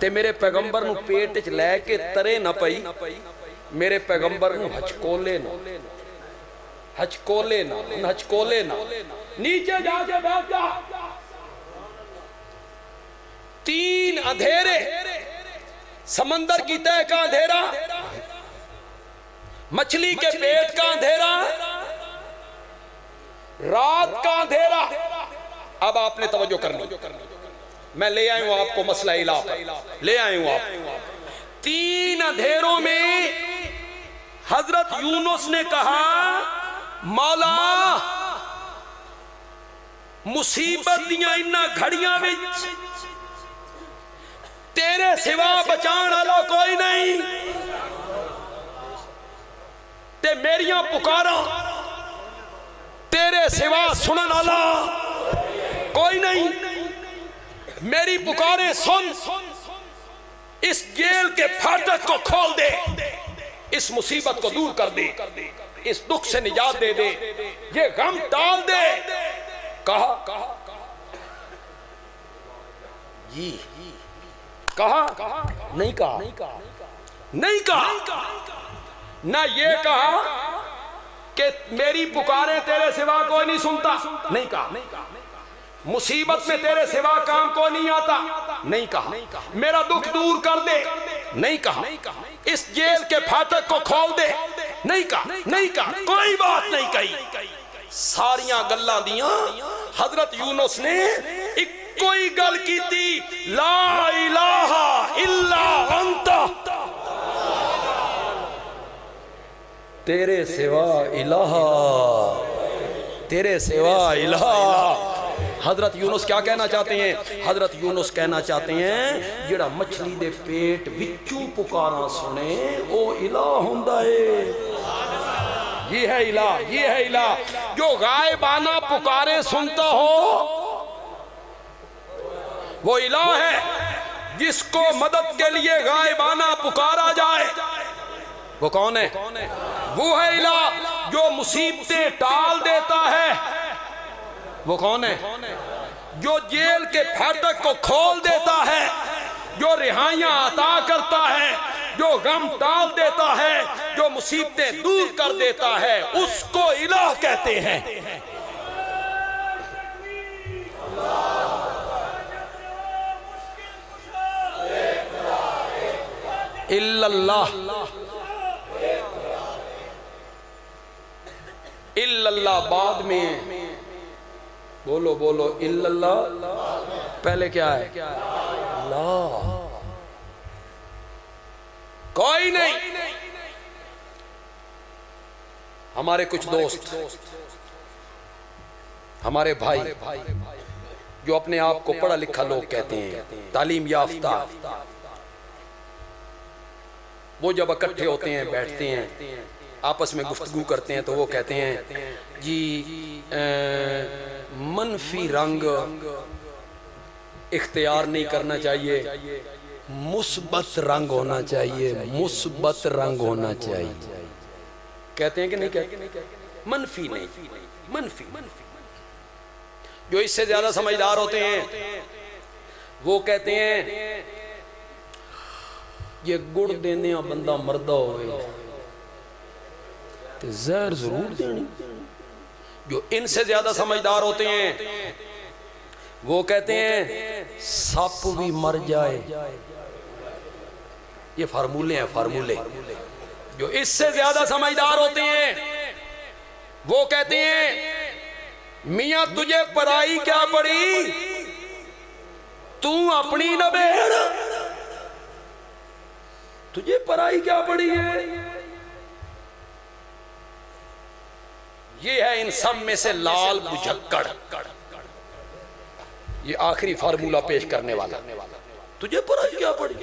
ते मेरे पैगंबर नू पेट च लैके तरे ना पई, मेरे पैगंबर नू हचकोले ना, हचकोले ना, हचकोले ना, नीचे जाके बैठ जा। 3 अंधेरे, समंदर की तह का अंधेरा, मछली के पेट का अंधेरा, रात का अंधेरा। अब आपने तवज्जो करनी, मैं ले आया हूं आपको मसला इलाह ले आया हूं आप। 3 अंधेरों में हजरत यूनुस ने कहा मौला मुसीबत दियां इन्ना घड़ियां विच तेरे सिवा बचाने वाला कोई नहीं, ते मेरियां पुकारा तेरे सिवा सुनने वाला कोई नहीं, मेरी पुकारे सुन, इस जेल के फाटक को खोल दे, इस मुसीबत को दूर कर दे, इस दुख से निजात दे दे, ये गम टाल दे। कहा जी, कहा नहीं, कहा नहीं, कहा ना, ये कहा कि मेरी पुकारे तेरे सिवा कोई नहीं सुनता, नहीं कहा, मुसीबत में तेरे सिवा काम को नहीं आता, नहीं कहा, मेरा दुख दूर कर दे, नहीं कहा, इस जेल के फाटक को खोल दे, नहीं कहा, नहीं कहा, कोई बात नहीं कही। सारियां गल्लां दियां हजरत यूनुस ने एक कोई गल की थी, ला इलाहा इल्ला अंता, तेरे सिवा इलाहा, तेरे सिवा इलाहा। हजरत यूनुस क्या कहना चाहते हैं? हजरत यूनुस कहना चाहते हैं जेड़ा मछली दे पेट विचू पुकारा सुने वो इलाह हुंदा है। ये है इलाह, ये है इलाह। जो गायबाना पुकारे सुनता हो वो इलाह है। जिसको मदद के लिए गायबाना पुकारा जाए वो कौन है? वो है इलाह। जो मुसीबतें टाल देता है वो कौन है? जो जेल के फाटक को खोल देता है, जो रिहाइयां अता करता है, जो गम टाल देता है, जो मुसीबतें दूर कर देता है, उसको इलाह कहते हैं। इल्लल्लाह इल्लल्लाह बाद में है। बोलो बोलो इल्लल्लाह पहले क्या है? अल्लाह। कोई नहीं। हमारे कुछ दोस्त, हमारे भाई जो अपने आप को पढ़ा लिखा लोग कहते हैं, तालीम याफ्ता, वो जब इकट्ठे होते हैं, बैठते हैं, आपस में गुफ्तगू करते हैं तो वो कहते हैं जी मनफी रंग इख्तियार नहीं करना चाहिए, मुस्बत रंग होना चाहिए, मुस्बत रंग होना चाहिए। कहते हैं कि नहीं कहते? मनफी नहीं, मनफी। जो इससे ज्यादा समझदार होते हैं वो कहते हैं ये गुड़ देने बंदा मरदा हो तो जहर जरूर देनी। जो इनसे ज्यादा समझदार होते हैं वो कहते हैं सप भी मर जाए। ये फार्मूले हैं, फार्मूले। जो इससे ज्यादा समझदार होते हैं वो कहते हैं मियां तुझे पराई क्या पड़ी, तू अपनी न बेड़। तुझे पराई क्या पड़ी है? ये है इन सब में से लाल बुझक्कड़, ये आखिरी फार्मूला पेश करने वाला। तुझे पराई क्या पड़ी?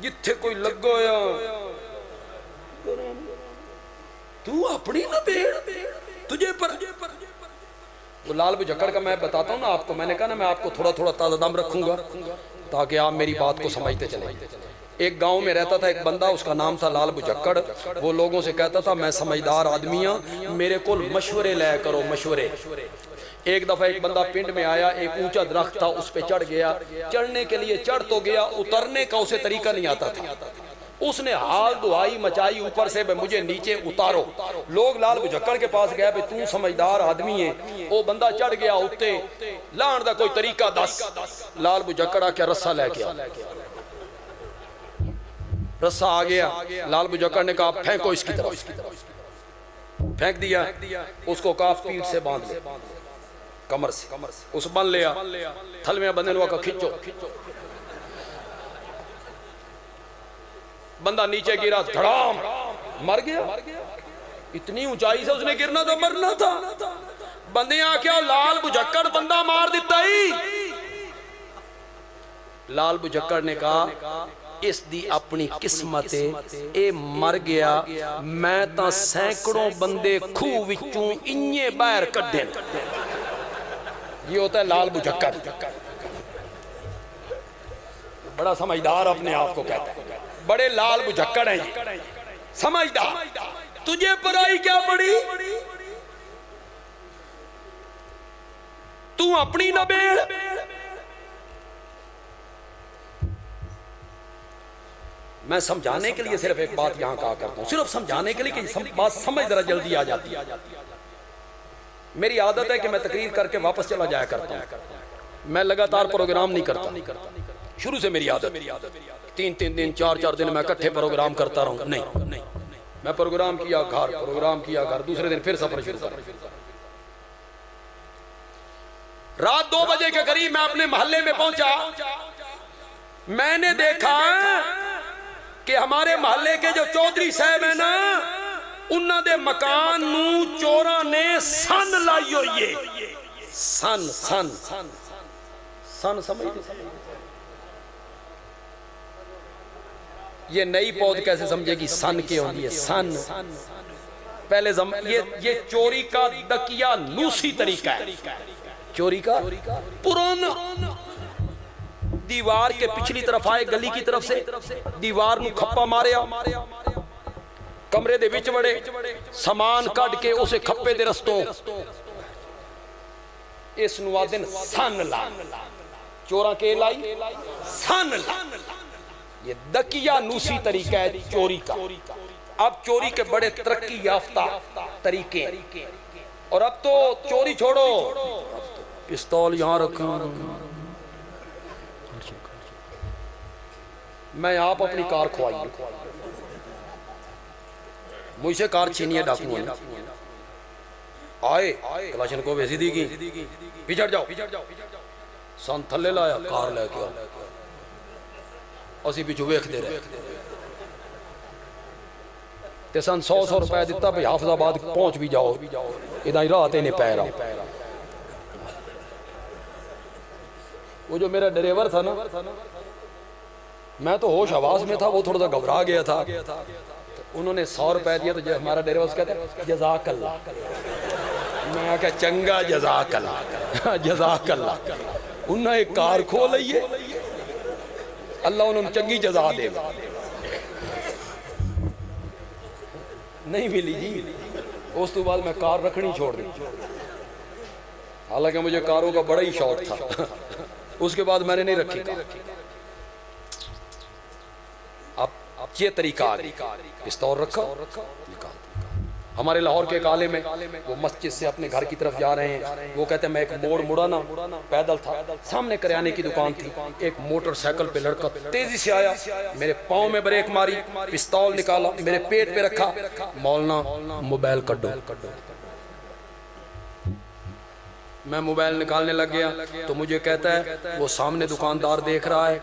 जिथे कोई लगो या तू अपनी न बेड़, तुझे पर। वो लाल बुझक्कड़ का मैं बताता हूं ना आपको, मैंने कहा ना मैं आपको थोड़ा थोड़ा ताज़ा दम रखूंगा ताकि आप मेरी बात को समझते चले। एक गांव में रहता था एक बंदा, उसका नाम था लाल बुझक्कड़। वो लोगों से कहता था मैं समझदार आदमी हूं, मेरे को मशवरे लाया करो, मशवरे। एक दफा एक बंदा पिंड में आया, एक ऊंचा दरख्त था, उस पे चढ़ गया। चढ़ने के लिए चढ़ तो गया, उतरने का उसे तरीका नहीं आता था। उसने हाल दुहाई मचाई ऊपर से मुझे नीचे उतारो। लोग लाल बुझक्कड़ के पास गए, भाई तू समझदार आदमी है। वो बंदा चढ़ गया उत्ते, लाण दा कोई तरीका दस। लाल बुझक्कड़ आके रस्सा लेके आ, रस्सा आ गया। लाल बुझक्कड़ ने कहा फेंको इसकी तरफ। फेंक दिया। उसको कहा पीठ से बांध ले, कमर से। उस बन लिया, थल में बंदे ने कहा खींचो। बंदा नीचे गिरा, धड़ाम, मर गया। इतनी ऊंचाई से उसने गिरना तो मरना था। बंदे क्या लाल बुझक्कड़ बंदा मार दिता ही। लाल बुझक्कड़ ने कहा इस दी अपनी किस्मत है, ए मर गया। मैं तो सैकड़ों बंदे खूह विचों इन्ने बाहर कढ़े। ये होता है लाल बुझक्कड़। बड़ा समझदार अपने आप को कहता है, बड़े लाल बुझक्कड़ हैं, समझदार। तुझे पराई क्या पड़ी, तू अपनी न बेड़। मैं समझाने के लिए सिर्फ एक बात यहां कहा करता हूं, सिर्फ समझाने के लिए कि बात समझ जरा जल्दी आ जाती है। मेरी आदत है कि मैं तकरीर करके वापस चला जाया करता हूं। मैं लगातार प्रोग्राम नहीं करता, शुरू से मेरी आदत। 3-3 दिन 4-4 दिन मैं इकट्ठे प्रोग्राम करता रहूं, नहीं। मैं प्रोग्राम किया घर, प्रोग्राम किया घर, दूसरे दिन फिर सफर शुरू कर। रात 2 बजे के करीब मैं अपने मोहल्ले में पहुंचा। मैंने देखा कि हमारे मोहल्ले के जो चौधरी साहब है ना, उन्होंने मकान नू चोरा ने सन लाई हुई है। सन सन सन समझ। ये नई पौध कैसे समझेगी सन के होती है? सन पहले ये चोरी का दकिया नूसी तरीका है। चोरी का पुराना, दीवार के पिछली तरफ आए, गली की तरफ से दीवार नू खप्पा मारिया, कमरे दे विच वड़े, समान कढ़ के उसे खप्पे दे रस्तों इस नुआदिन सन ला। चोरा के लाई सन ला। ये दकिया नूसी तरीका है चोरी का। अब चोरी के बड़े तरक्की याफ्ता तरीके, और अब तो चोरी छोड़ो, पिस्तौल यहां रखा। मैं आप अपनी कार खुआई, मुझसे कार छीनी है डाकुओं ने। आए कलाशन को वैसी दी पिछड़ जाओ सन थले लाया कार लैके असी पिछू वेखते रहे ते सन 100 रुपया दिता भाई हाफिजाबाद पहुंच भी जाओ इदा राह इन्हें पै रहा। वो जो मेरा ड्राइवर था ना, मैं तो होश आवाज में था, वो थोड़ा सा घबरा गया था। तो उन्होंने 100 रुपया दिया तो हमारा ड्राइवर कहता जज़ाकल्लाह। मैं आख्या चंगा जज़ाकल्लाह जज़ाकल्लाह। उन्हें एक कार खो ली है, अल्लाह उन्होंने चंगी जज़ा दे। नहीं मिली जी। उस तो बाद मैं कार रखनी छोड़ दी, हालांकि मुझे कारों का बड़ा ही शौक था। उसके बाद मैंने नहीं रखी। अब ये तरीका पिस्तौल रखा निकाल। हमारे लाहौर के काले में वो मस्जिद से अपने घर की तरफ जा रहे हैं, वो कहते हैं मैं एक मोड़ मुड़ा ना, पैदल था, सामने करियाने की दुकान थी, एक मोटरसाइकिल पे लड़का तेजी से आया, मेरे पाँव में ब्रेक मारी, पिस्तौल निकाला, मेरे पेट पे रखा, मौलाना मोबाइल कड्डो। मैं मोबाइल निकालने लग गया तो मुझे कहता है वो सामने दुकानदार देख रहा है,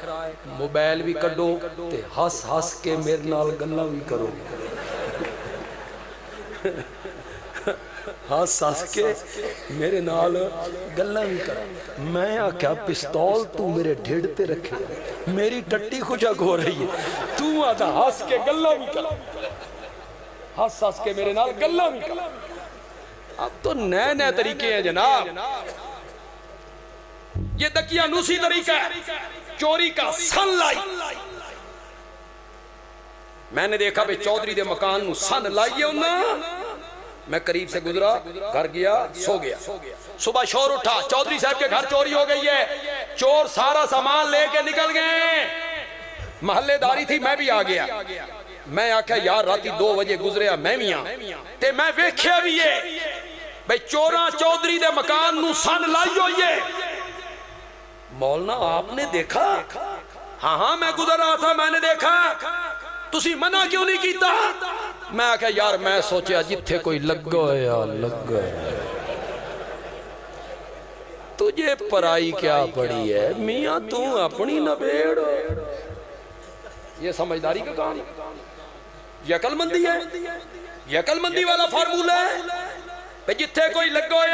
मोबाइल भी कड्डो ते हंस हंस के मेरे नाल गल्ला भी करो। हंस हंस के मेरे नाल गल्ला भी करो। मैं आख्या पिस्तौल तू मेरे ढिड ते रखे, मेरी टट्टी खुशक हो रही है, तू आधा हंस के गल्ला भी कर, हंस हंस के मेरे नाल गल्ला भी कर। अब तो नए नए तरीके हैं जनाब। ये दकियानूसी तरीका है चोरी का। सनलाइट मैंने देखा भाई चौधरी दे मकान नु सन लाइए उन्हें। मैं करीब से गुजरा, घर गया, सो गया। सुबह शोर उठा चौधरी साहब के घर चोरी हो गई है। चोर सारा सामान लेके निकल गए। महल्लेदारी थी, मैं भी आ गया। मैं आख्या यार राती 2 बजे गुजरिया, मैं भी आ ते मैं वेख्या भी है भाई चोरा चौधरी दे मकान नु सन लाई हुई है। मौलाना आपने देखा? हाँ हाँ मैं गुजर रहा था, मैंने देखा। तुसी मना क्यों नहीं कीता? मैं आख्या यार मैं सोचा जिथे कोई लगा लगा, तुझे पराई क्या पड़ी है मियाँ, तू अपनी नबेड़। ये समझदारी का काम, ये अकलमंदी है, ये अकलमंदी वाला फार्मूला है भाई जिथे कोई लगा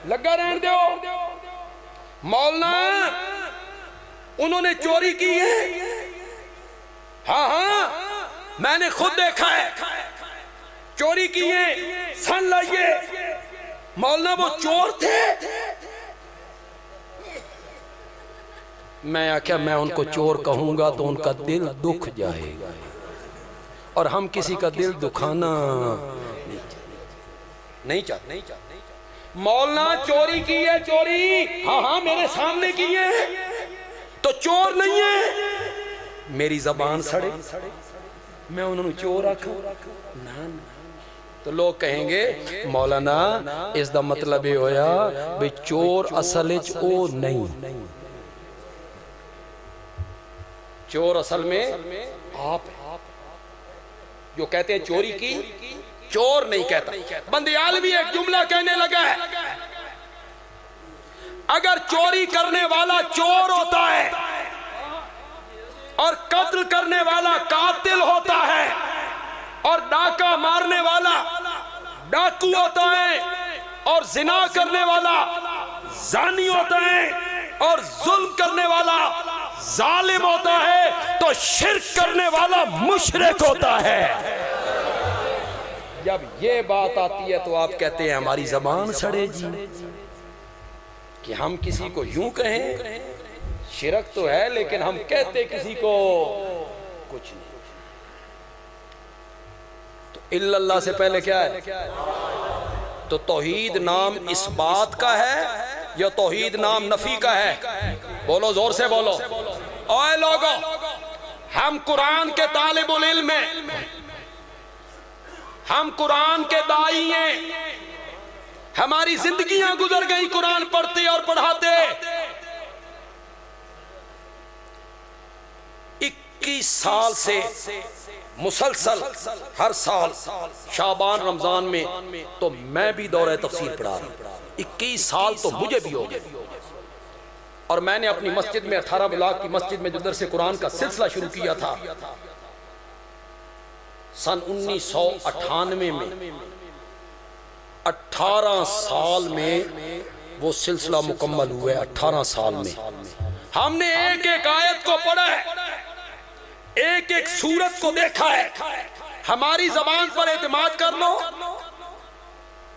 लगा रहने दो। मौलाना उन्होंने चोरी की है। हाँ हाँ मैंने खुद देखा है, चोरी की है, सन लाइए। मौलाना वो चोर थे। मैं आख्या मैं उनको चोर कहूंगा तो उनका दिल दुख जाएगा, और हम किसी का दिल दुखाना नहीं चाहते। मौलाना चोरी की है, चोरी हाँ हाँ मेरे सामने की है, तो चोर नहीं है। मेरी जबान सड़े, मैं उन्होंने चोर आखा ना। तो लोग कहेंगे मौलाना इसका मतलब ये होया भाई चोर असल ओ नहीं, चोर असल में आप जो कहते हैं चोरी की, चोर नहीं कहता। बंदियाल भी एक जुमला कहने लगा है, अगर चोरी करने वाला चोर होता है और कत्ल करने वाला कातिल होता है और डाका मारने वाला डाकू होता है और जिना करने वाला जानी होता है और जुल्म करने वाला जालिम होता है, तो शिर्क करने वाला मुशरिक होता है। जब ये बात आती है तो आप कहते हैं हमारी जबान सड़े जी, कि हम किसी को यूं कहें शिरक तो है लेकिन हम कहते किसी को कुछ नहीं। तो इल्लल्लाह से पहले क्या है? तो तौहीद नाम इस बात का है या तौहीद नाम नफी का है? बोलो जोर से बोलो। ओए लोगों, हम कुरान के तालिबुल इल्म हैं, हम कुरान के दाई हैं, हमारी जिंदगियां गुजर गई कुरान पढ़ते और पढ़ाते। 21 साल से मुसलसल हर साल शाबान रमजान में तो मैं भी दौरे तफसीर पढ़ा रहा हूं। 21 साल तो मुझे भी हो गए और मैंने अपनी मस्जिद में 18 ब्लॉक की मस्जिद में जो दरसे कुरान का सिलसिला शुरू किया था सन 1998 में 18 साल में वो सिलसिला मुकम्मल हुआ है। 18 साल में हमने एक एक आयत को पढ़ा है, एक एक सूरत को देखा है। हमारी जबान पर एतमाद कर लो,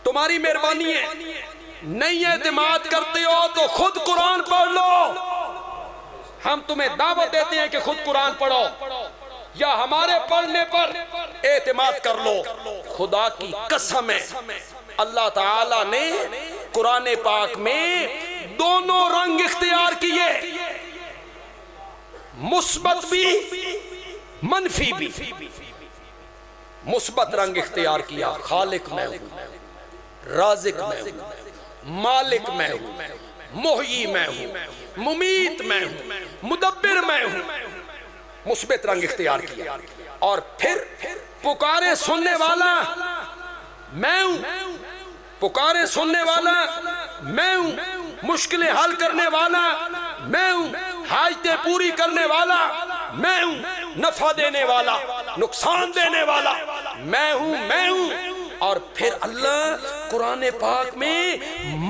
तुम्हारी मेहरबानी है। नहीं एतमाद करते हो तो खुद कुरान पढ़ लो। हम तुम्हें दावत देते हैं कि खुद कुरान पढ़ो या हमारे पढ़ने पर एतमाद कर लो। खुदा की कसम है, अल्लाह ताला ने कुरान पाक में दोनों रंग इख्तियार किए, मुस्बत भी मनफी भी। मुस्बत रंग इख्तियार किया, खालिक मैं हूं, राज़िक मैं हूं, मालिक मैं हूं, मुहयी मैं हूं, मुमीत मैं हूं, मुदब्बिर मैं हूं। मुस्बत रंग इख्तियार किया और फिर पुकारे सुनने वाला मैं हूं, पुकारे सुनने वाला मैं हूं, मुश्किलें हल करने वाला मैं हूं, हाजतें पूरी करने वाला मैं हूं, नफा देने वाला नुकसान देने वाला मैं हूं। और फिर अल्लाह कुरान पाक में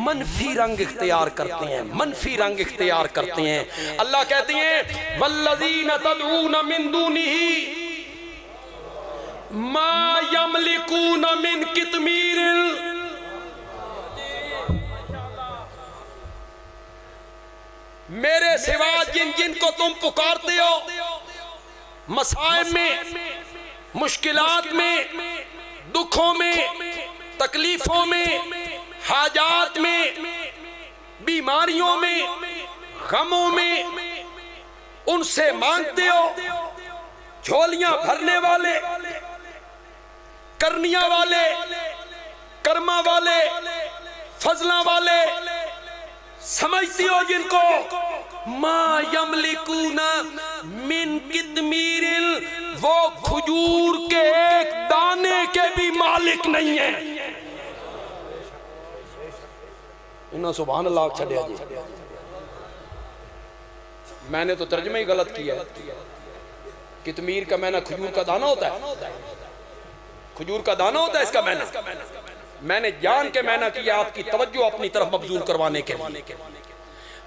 मनफी रंग इख्तियार करते हैं, मनफी रंग इख्तियार करते हैं। अल्लाह कहते हैं वल्लज़ीना तदऊना मिन दूनिही मा यमलिकूना मिन कितमीर। मेरे सिवा जिन जिन को तुम पुकारते हो, मसाइब में, मुश्किलात में, दुखों में, तकलीफों में, हाजात में, बीमारियों में, गमों में उनसे मांगते हो। झोलियां भरने वाले, करनिया वाले, कर्मा वाले, फजला वाले समझती हो जिनको। मा यमलिकूना मिन कितमीरिल, वो खजूर के एक दाने के भी मालिक नहीं है। इन्होंने सुभान अल्लाह छड़िया जी। मैंने तो तर्जमा ही गलत किया है। कितमीर का मैना खजूर का दाना होता है, खजूर का दाना होता है इसका मैना। मैंने जान के मैना किया आपकी तवज्जो अपनी तरफ मबजूल करवाने के लिए।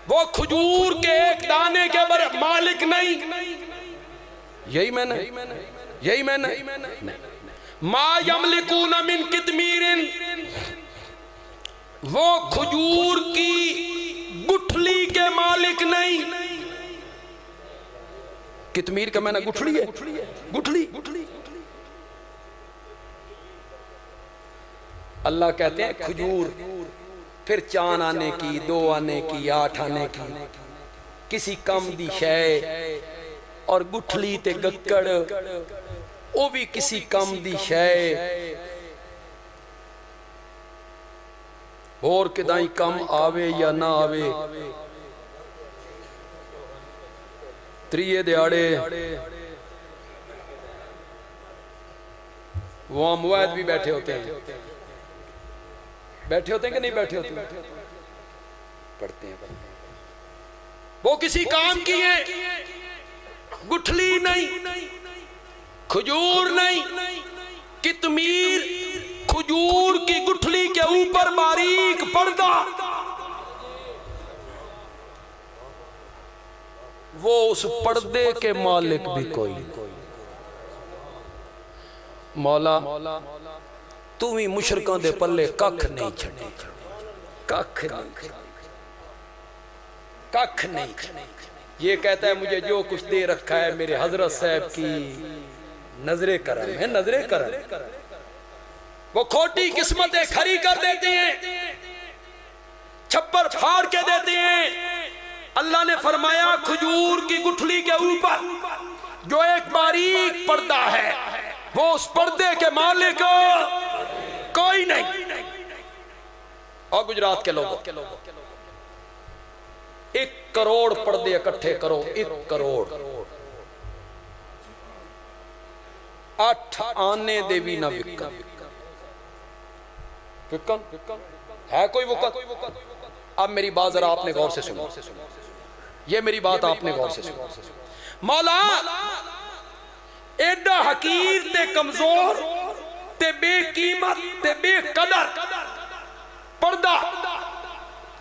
वो खजूर के एक दाने के बर मालिक नहीं। यही मैंने, यही मैंने। मा यमलिकूना मिन कितमीरिन, वो खजूर की गुठली के मालिक नहीं। कितमीर का मैंने गुठली है, गुठली। अल्लाह कहते हैं खजूर, फिर चांद आने की, 2 आने की, 8 आने की, किसी कम दी शय। और गुठली ते गक्कड़, वो भी किसी कम दी शय। और किदाई कम आवे या ना आवे, त्रिये दिहाड़े वहां मुआद भी बैठे होते हैं। बैठे होते हैं कि नहीं बैठे होते? पढ़ते हैं। वो किसी काम की है, गुठली नहीं, खजूर नहीं। कितमीर खजूर की गुठली के ऊपर बारीक पर्दा, वो उस पर्दे के मालिक भी कोई। मौला तू भी मुशरकों दे पल्ले कख नहीं छड़े, कख नहीं। ये कहता है मुझे जो कुछ दे रखा है मेरे हजरत साहब की नजरे करम है, नजरे करम। वो खोटी किस्मतें खरी कर देते हैं, छप्पर फाड़ के देते हैं। अल्लाह ने फरमाया खजूर की गुठली के ऊपर जो एक बारीक पर्दा है, वो उस पर्दे के मालिक कोई नहीं। और गुजरात के लोगों, 1 करोड़ पर्दे इकट्ठे करो, 1 करोड़। 8 आने देवी ना विकन। विकन है कोई वक़्त? अब मेरी बात जरा आपने गौर से सुनो, ये मेरी बात आपने गौर से सुनो। मौला एडा हकीर ते कमजोर ते बेकीमत ते बेकदर पर्दा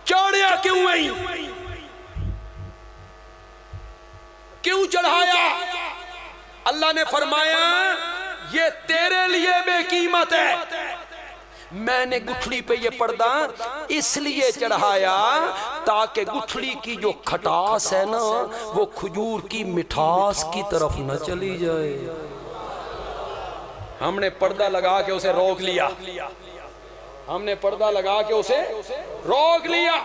चाड़िया क्यों आई? क्यों चढ़ाया? अल्लाह ने फरमाया ये तेरे लिए बेकीमत है। मैंने गुठली पे ये पर्दा इसलिए चढ़ाया ताकि गुठली की जो खटास है ना वो खजूर की मिठास की तरफ न चली जाए। हमने पर्दा लगा के उसे रोक लिया, हमने पर्दा लगा के उसे रोक लिया।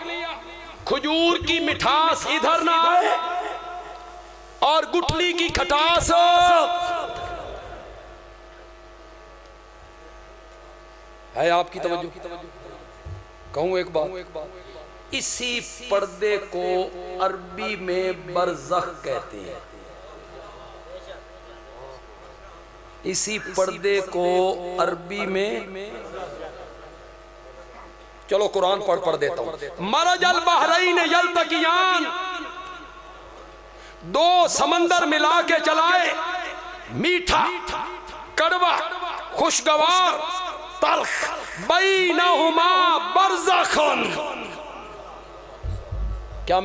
खजूर की मिठास इधर ना आए और गुठली की खटास है। आपकी तवज्जो कहूं एक बात, इसी पर्दे को अरबी में बरज़ख कहते हैं। इसी पर्दे को अरबी में, चलो कुरान पढ़ देता हूं। मरजल बहरैन यल्तकियान, दो समंदर मिला के चलाए, मीठा कड़वा खुशगवार तल्ख, बैनहुमा बरज़खुन। क्या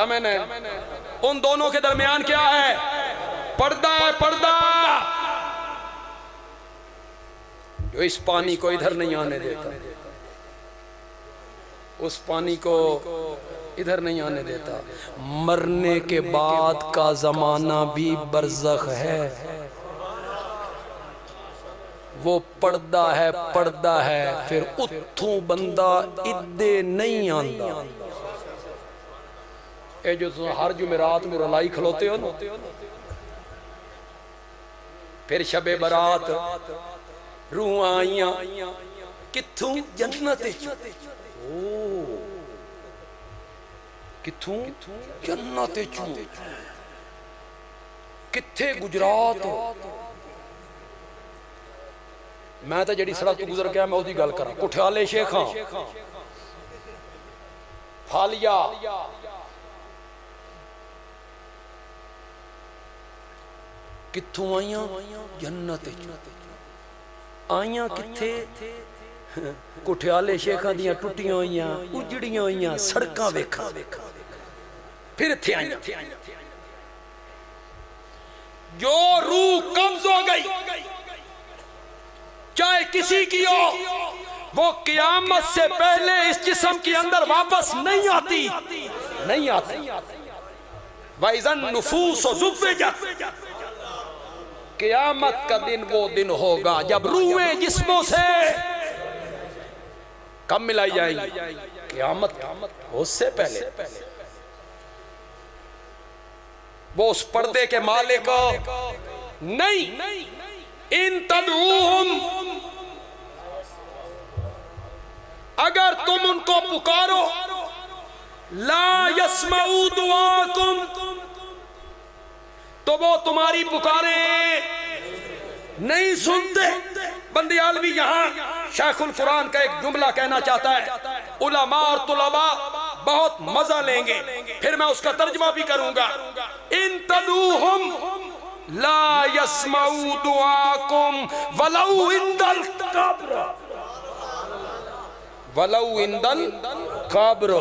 मैंने उन दोनों के दरमियान क्या है? पर्दा है, पर्दा जो इस पानी को इधर नहीं आने देता, उस पानी को इधर नहीं आने देता। मरने के बाद का जमाना भी बरज़ख है, वो पर्दा है, पर्दा है। फिर उथू बंदा इदे नहीं आंदा। ये जो हर जुमेरात में रलाई खलोते हो ना, फिर शबे बरात रूह आईया किथों? जन्नत। ओ किथों? जन्नत। किथे? गुजरात। मैं तो जी सड़क तो गुजर गया, मैं उसकी गल करा। कुठियाले शेखा, फालिया, किथों आईया? जन्नत आईया। किथे? कुठियाले शेखा दियां टुटियां होईयां उजड़ियां होईयां सड़कां वेखा, फिर इत्थे आईयां। जो रूह कब्ज हो गई चाहे किसी की हो, वो कियामत से पहले इस जिस्म के अंदर वापस नहीं आती, नहीं आती। वइज़न नुफूस ज़ुव्विजत, कियामत का दिन वो दिन होगा जब रूहें जिस्मों से कब मिलाई जाएगी? कियामत उससे पहले। वो उस पर्दे के मालिक नहीं। इन तदऊहुम, अगर तुम उनको पुकारो, ला यस्मऊ दुआकुम, तो वो तुम्हारी पुकारे नहीं सुनते। बंदियालवी यहाँ शेखुल कुरान का एक जुमला कहना चाहता है, उलमा और तुलबा बहुत मजा लेंगे, फिर मैं उसका तर्जुमा भी करूंगा। इन तदऊहुम ला यस्मऊ दुआकुम वलौ इंदल कब्र, वलौ इंदल कब्र,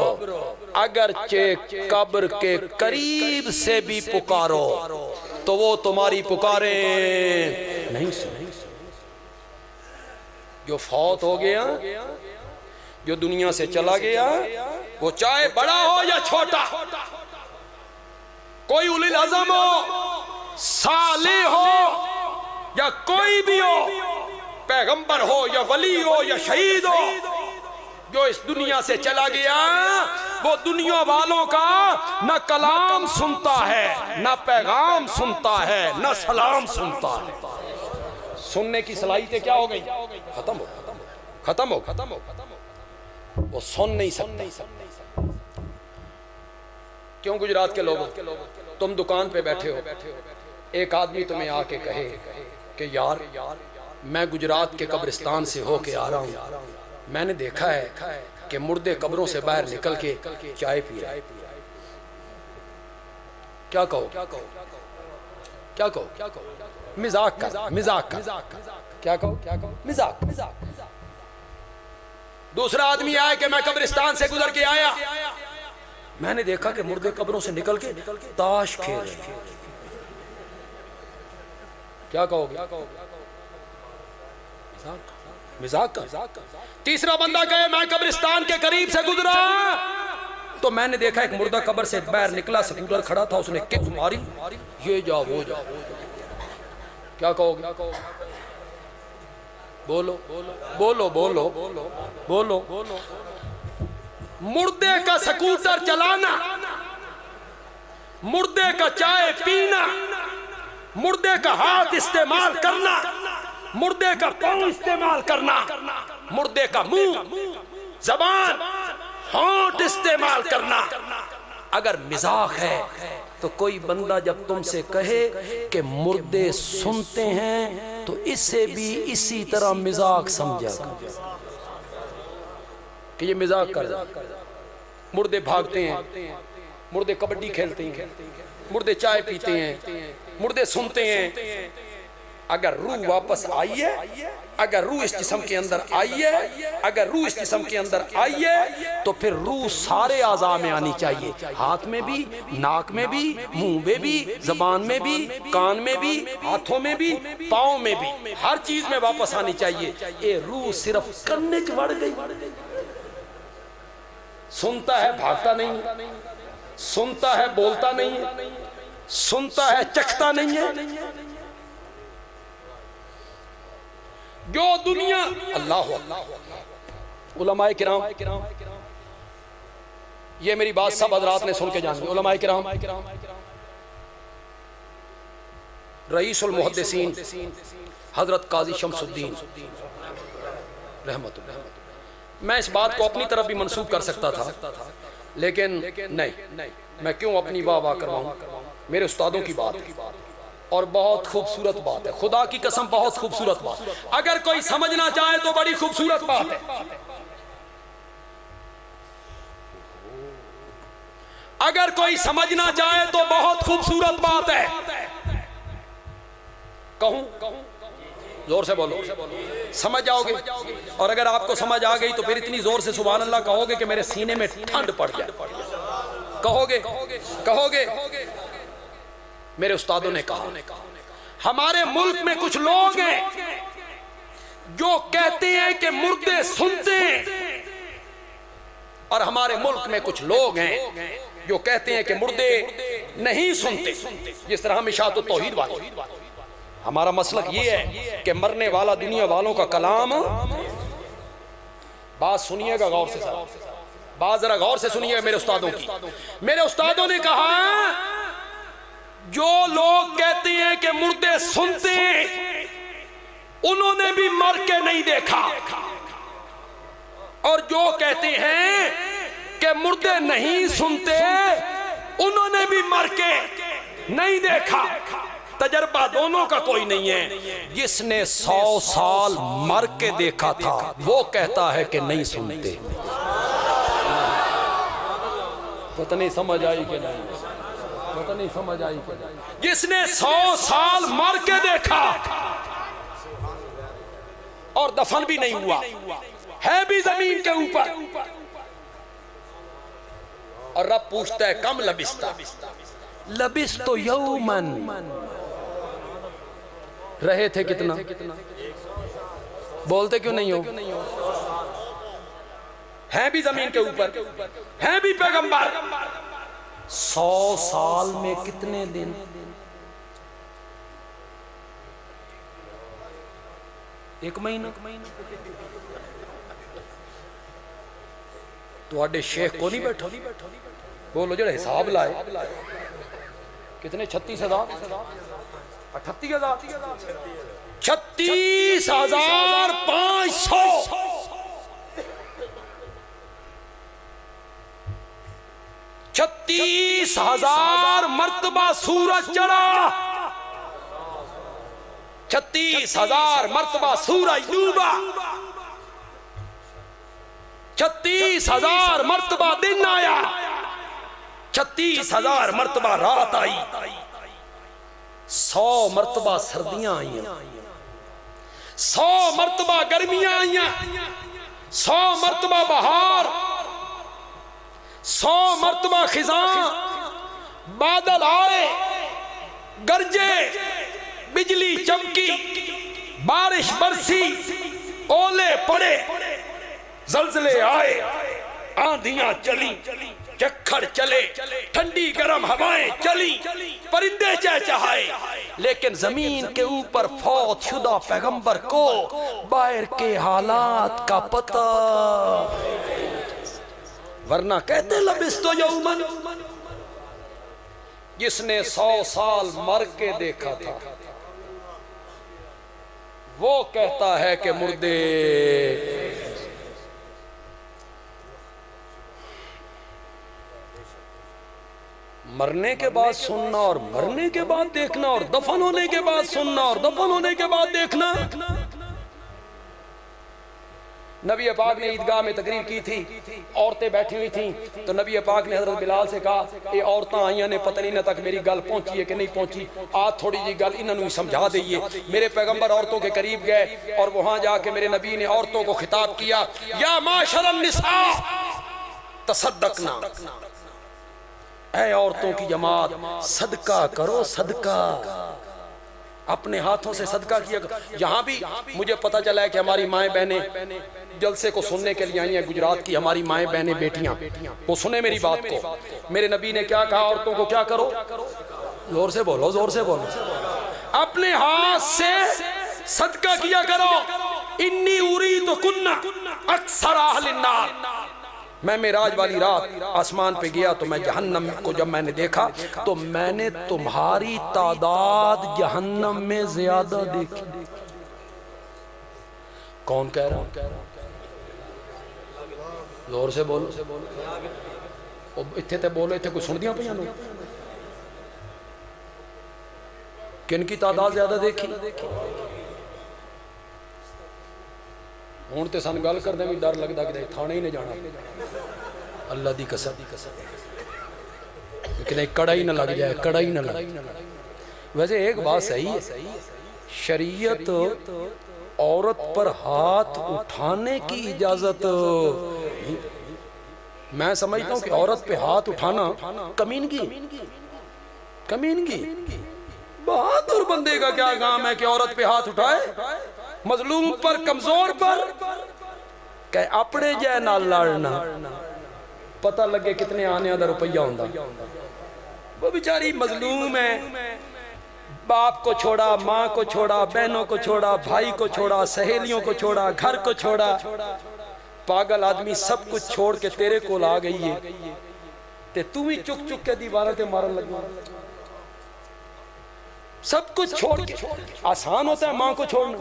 अगरचे कब्र के करीब से भी पुकारो तो वो तुम्हारी पुकारे नहीं सुने। जो फौत हो गया, जो दुनिया से चला गया, वो चाहे बड़ा हो या छोटा, कोई उलिल अज़म हो, साले हो या कोई भी हो, पैगंबर हो या वली हो या शहीद हो, जो इस दुनिया से चला गया, वो दुनिया वालों का न कलाम सुनता है, न पैगाम सुनता है, न सलाम सुनता है। सुनने की सलाहियत क्या हो गई? खत्म हो। वो सुन नहीं सकते। क्यों? गुजरात के लोग, तुम दुकान पे बैठे हो, एक आदमी तुम्हें आके कहे कि यार मैं गुजरात के कब्रिस्तान से होके आ रहा हूँ, मैंने देखा है कि मुर्दे कब्रों से बाहर निकल के चाय पी रहे, क्या कहो? क्या कहो? मजाक का क्या कहो? मजाक। दूसरा आदमी आया कि मैं कब्रिस्तान से गुजर के आया, मैंने देखा कि मुर्दे कब्रों से निकल के ताश खेल रहे हैं, क्या कहोगे? मजाक का। तीसरा बंदा कहे मैं कब्रिस्तान के करीब से गुजरा तो मैंने देखा एक मुर्दा कब्र से बाहर निकला, स्कूटर खड़ा था, उसने किक मारी, ये जाओ वो जाओ, क्या कहोगे? बोलो। मुर्दे का स्कूटर चलाना, मुर्दे का चाय पीना, मुर्दे का हाथ इस्तेमाल करना, मुर्दे का पांव इस्तेमाल करना, मुर्दे का मुंह, जबान, होंठ इस्तेमाल करना अगर मिजाक है तो कोई बंदा जब तुमसे कहे कि मुर्दे सुनते हैं तो इससे भी इसी तरह मिजाक समझा कि ये मजाक कर रहा है। मुर्दे भागते हैं, मुर्दे कबड्डी खेलते हैं, मुर्दे चाय पीते हैं, मुर्दे सुनते हैं। अगर रूह वापस आई है, अगर रूह इस जिस्म के अंदर आई है, अगर रूह इस जिस्म के अंदर आई है तो फिर रूह सारे आज़ा में आनी चाहिए, हाथ में भी, नाक में भी, मुंह में भी, जबान में भी, कान में भी, हाथों में भी, पाँव में भी, हर चीज में वापस आनी चाहिए। ये रूह सिर्फ करने च बढ़ गई, सुनता है भागता नहीं, सुनता है बोलता नहीं, सुनता है चखता नहीं है। जो दुनिया अल्लाह उलमाए किराम, ये मेरी बात सब हज़रात ने सुन के जान ली। उलमाए किराम, रईसुल मुहद्दिसीन हजरत काजी शमसुद्दीन रहमतुल्लाह। मैं इस बात को अपनी तरफ भी मंसूब कर सकता था, लेकिन नहीं, मैं क्यों अपनी वाह करवाऊं, मेरे उस्तादों की बात है और बहुत खूबसूरत बात है, खुदा की कसम बहुत खूबसूरत बात। अगर कोई समझना चाहे तो बड़ी खूबसूरत बात है, अगर कोई समझना चाहे तो बहुत खूबसूरत बात है। कहूं जोर से बोलो, समझ जाओगे। और अगर आपको समझ आ गई तो फिर इतनी जोर से सुभान अल्लाह कहोगे कि मेरे सीने में ठंड पड़ जाए, कहोगे। मेरे उस्तादों ने कहा हमारे मुल्क में कुछ लोग हैं जो कहते हैं कि मुर्दे सुनते हैं, और हमारे मुल्क में कुछ लोग हैं जो कहते हैं कि मुर्दे नहीं सुनते। जिस तरह हम इशाअत तौहीद वाले, हमारा मसलक ये है कि मरने वाला दुनिया वालों का कलाम, बात सुनिएगा गौर से, बात जरा गौर से सुनिएगा मेरे उस्तादों की। मेरे उस्तादों ने कहा जो लोग कहते हैं कि मुर्दे सुनते हैं उन्होंने भी मर के नहीं देखा, और जो कहते हैं कि मुर्दे नहीं सुनते उन्होंने भी मर के नहीं देखा। तजर्बा दोनों का कोई नहीं है। जिसने 100 साल मर के देखा था वो कहता है कि नहीं सुनते। पता नहीं समझ आई कि नहीं, पता नहीं समझ आई कि नहीं। जिसने 100 साल मर के देखा और दफन भी नहीं हुआ, है भी जमीन के ऊपर, और रब पूछता है कम लबिस्ता, लबिस तो यौमन, रहे थे कितना, बोलते क्यों नहीं हो। है भी जमीन के ऊपर, है भी पैगंबर। 100 साल में कितने दिन, एक महीना। तो शेख को नहीं बैठा, बोलो जो हिसाब लाए कितने, 36,000, 38,000, 36,500, 36,000 मर्तबा सूरज चढ़ा 36,000 मर्तबा सूरज डूबा, 36,000 मर्तबा दिन आया, 36,000 मर्तबा रात आई, 100 मर्तबा सर्दियां आई, 100 मर्तबा गर्मियां आई, 100 मर्तबा बहार, 100 मर्तबा खिजां, बादल आए, गरजे, बिजली चमकी, बारिश बरसी, ओले पड़े, जलजले आए, आंधियां चली, चक्खड़ चले, ठंडी गर्म हवाएं चली, परिंदे चहचहाए, लेकिन जमीन के ऊपर फौत शुदा पैगंबर को बाहर के हालात का पता, वरना कहते लबिस्तो यौमन, जिसने 100 साल मर के देखा था वो कहता है कि मुर्दे। मरने के बाद सुनना और मरने के बाद देखना और दफन होने के बाद सुनना और दफन होने के बाद देखना। नबी पाक ने ईदगाह में तकरीर की थी, औरतें बैठी हुई थीं, तो नबी पाक ने हजरत बिलाल से कहा, ये औरतां आईयां ने, पता नहीं ना तक मेरी गल पहुंची है कि नहीं पहुंची, आज थोड़ी जी गल इन्होंने समझा दईए। मेरे पैगंबर औरतों के करीब गए और वहां जाके मेरे नबी ने औरतों को खिताब किया, या माशरन निसा तसद्दकना, ऐ औरतों की जमात सदका करो, सदका, अपने हाथों से सदका किया। यहाँ भी मुझे पता चला है कि हमारी माएँ बहनें जलसे को सुनने के लिए आई हैं, गुजरात की हमारी माएँ बहनें बेटियाँ, वो सुने मेरी बात को। मेरे नबी ने क्या कहा, औरतों को क्या करो, जोर से बोलो, जोर से बोलो, अपने हाथ से सदका किया करो। इन्नी उरी तो कुन्ना अक्सर अहलिन्नार, मैं मेराज वाली रात आसमान पे गया तो मैं जहन्नम को जब मैंने देखा तो मैंने तुम्हारी तादाद जहन्नम में ज्यादा देखी। कौन कह रहा है, जोर से बोलो, इत्थे ते बोलो, इत्थे कोई सुन दिया पे किन की तादाद ज्यादा देखी। हुण ते सन गल करदे भी डर लगदा कि थाने ही नहीं जाना, अल्लाह दी कसम, लेकिन कड़ाई ना लग जाए, कड़ाई ना लग जाए। वैसे एक बात सही है, शरीयत औरत पर हाथ उठाने की इजाजत, मैं समझता हूं कि औरत पे हाथ उठाना कमीनगी, कमीनगी। बहादुर बंदे का क्या काम है कि औरत पे हाथ उठाए, मजलूम पर, कमजोर पर, कह अपने जै नाल लड़ना, पता लगे कितने आने का रुपया होंदा। वो बेचारी मजलूम है, बाप को छोड़ा, माँ को छोड़ा, बहनों को छोड़ा, भाई को छोड़ा, सहेलियों को छोड़ा, घर को छोड़ा, पागल आदमी सब कुछ छोड़ के तेरे को आ गई है, ते तू ही चुक चुक के दीवारों ते मारन लगा। सब कुछ छोड़ के, आसान होता है माँ को छोड़ना,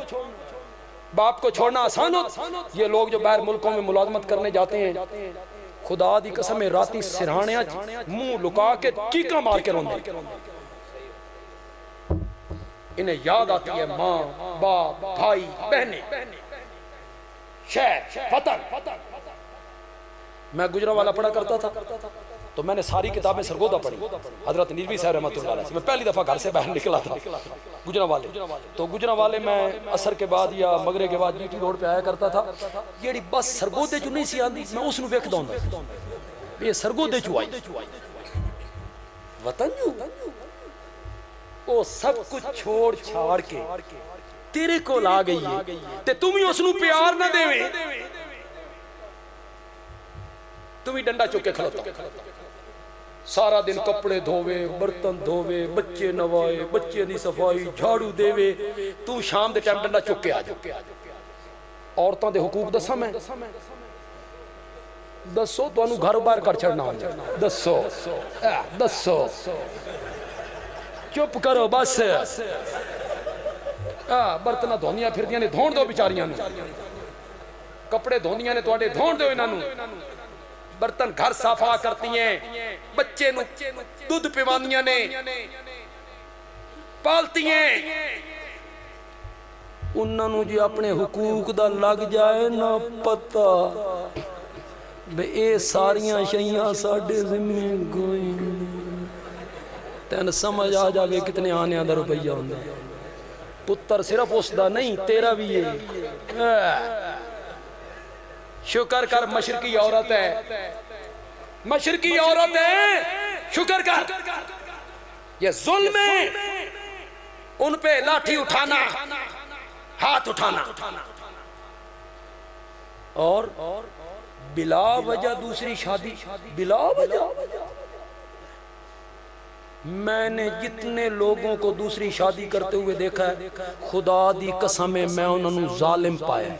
बाप को छोड़ना आसान होता। ये लोग जो बाहर मुल्कों में मुलाजमत करने जाते हैं, खुदा दी कसम है राती सिरहाने मुंह लुका के चीका मार के रोंदे, इन्हें याद आती है माँ, बाप, भाई, बहनें, शहर, वतन। मैं गुजरांवाला पढ़ा करता था तो मैंने सारी किताबें सरगोदा पढ़ी, हजरत निज़वी साहब रहमतुल्लाह अलैह से। मैं पहली दफ़ा घर से बाहर निकला था गुजरांवाले, तो गुजरांवाले मैं असर के बाद या मगरे के बाद जीटी रोड पे आया करता था। जेड़ी बस सरगोदे चू नहीं सी आंदी, मैं उसनू वेखदा हुंदा, ये सरगोदे चू आई, वतन वो सब कुछ छोड़ छाड़ के तेरे को ला गई है, ते तुम ही उसनू प्यार ना देवे, तुम ही डंडा चुक के खलोता, सारा दिन कपड़े धोवे, बर्तन धोवे, बच्चे नवाए, बच्चे दी सफाई, झाड़ू देवे, तू शाम दे टाइम डंडा चुक के आ जा। औरतां दे हुकूक दसा मैं, दसो तुहानू घर बाहर कर छड़ना, दसो दसो, चुप करो बस। बर्तन धोंदियां फिरदियां ने, धोण दो बेचारियां नू, कपड़े धोंदियां ने तुहाडे, धोण दो इन्हां नू, बर्तन घर साफा करती हैं, बच्चे नू दूध पिवांदियां ने, पालती हैं, उन्होंने जो अपने हुकूक दा लग जाए ना पता बे ये सारियां शैयां साडे जिम्मे कोई तेन समझ आ जाए कितने आने दा रुपया होंदा। पुत्र सिर्फ उसका नहीं तेरा भी है। शुक्र कर मशरकी औरत है, मशरकी औरत है, शुक्र कर। ये जुल्म है, उन पे लाठी उठाना, हाथ उठाना और बिला वजह दूसरी शादी, बिला वजह। मैंने जितने लोगों को दूसरी शादी करते हुए देखा है, खुदा दी कसम है मैं उन्होंने जालिम पाया।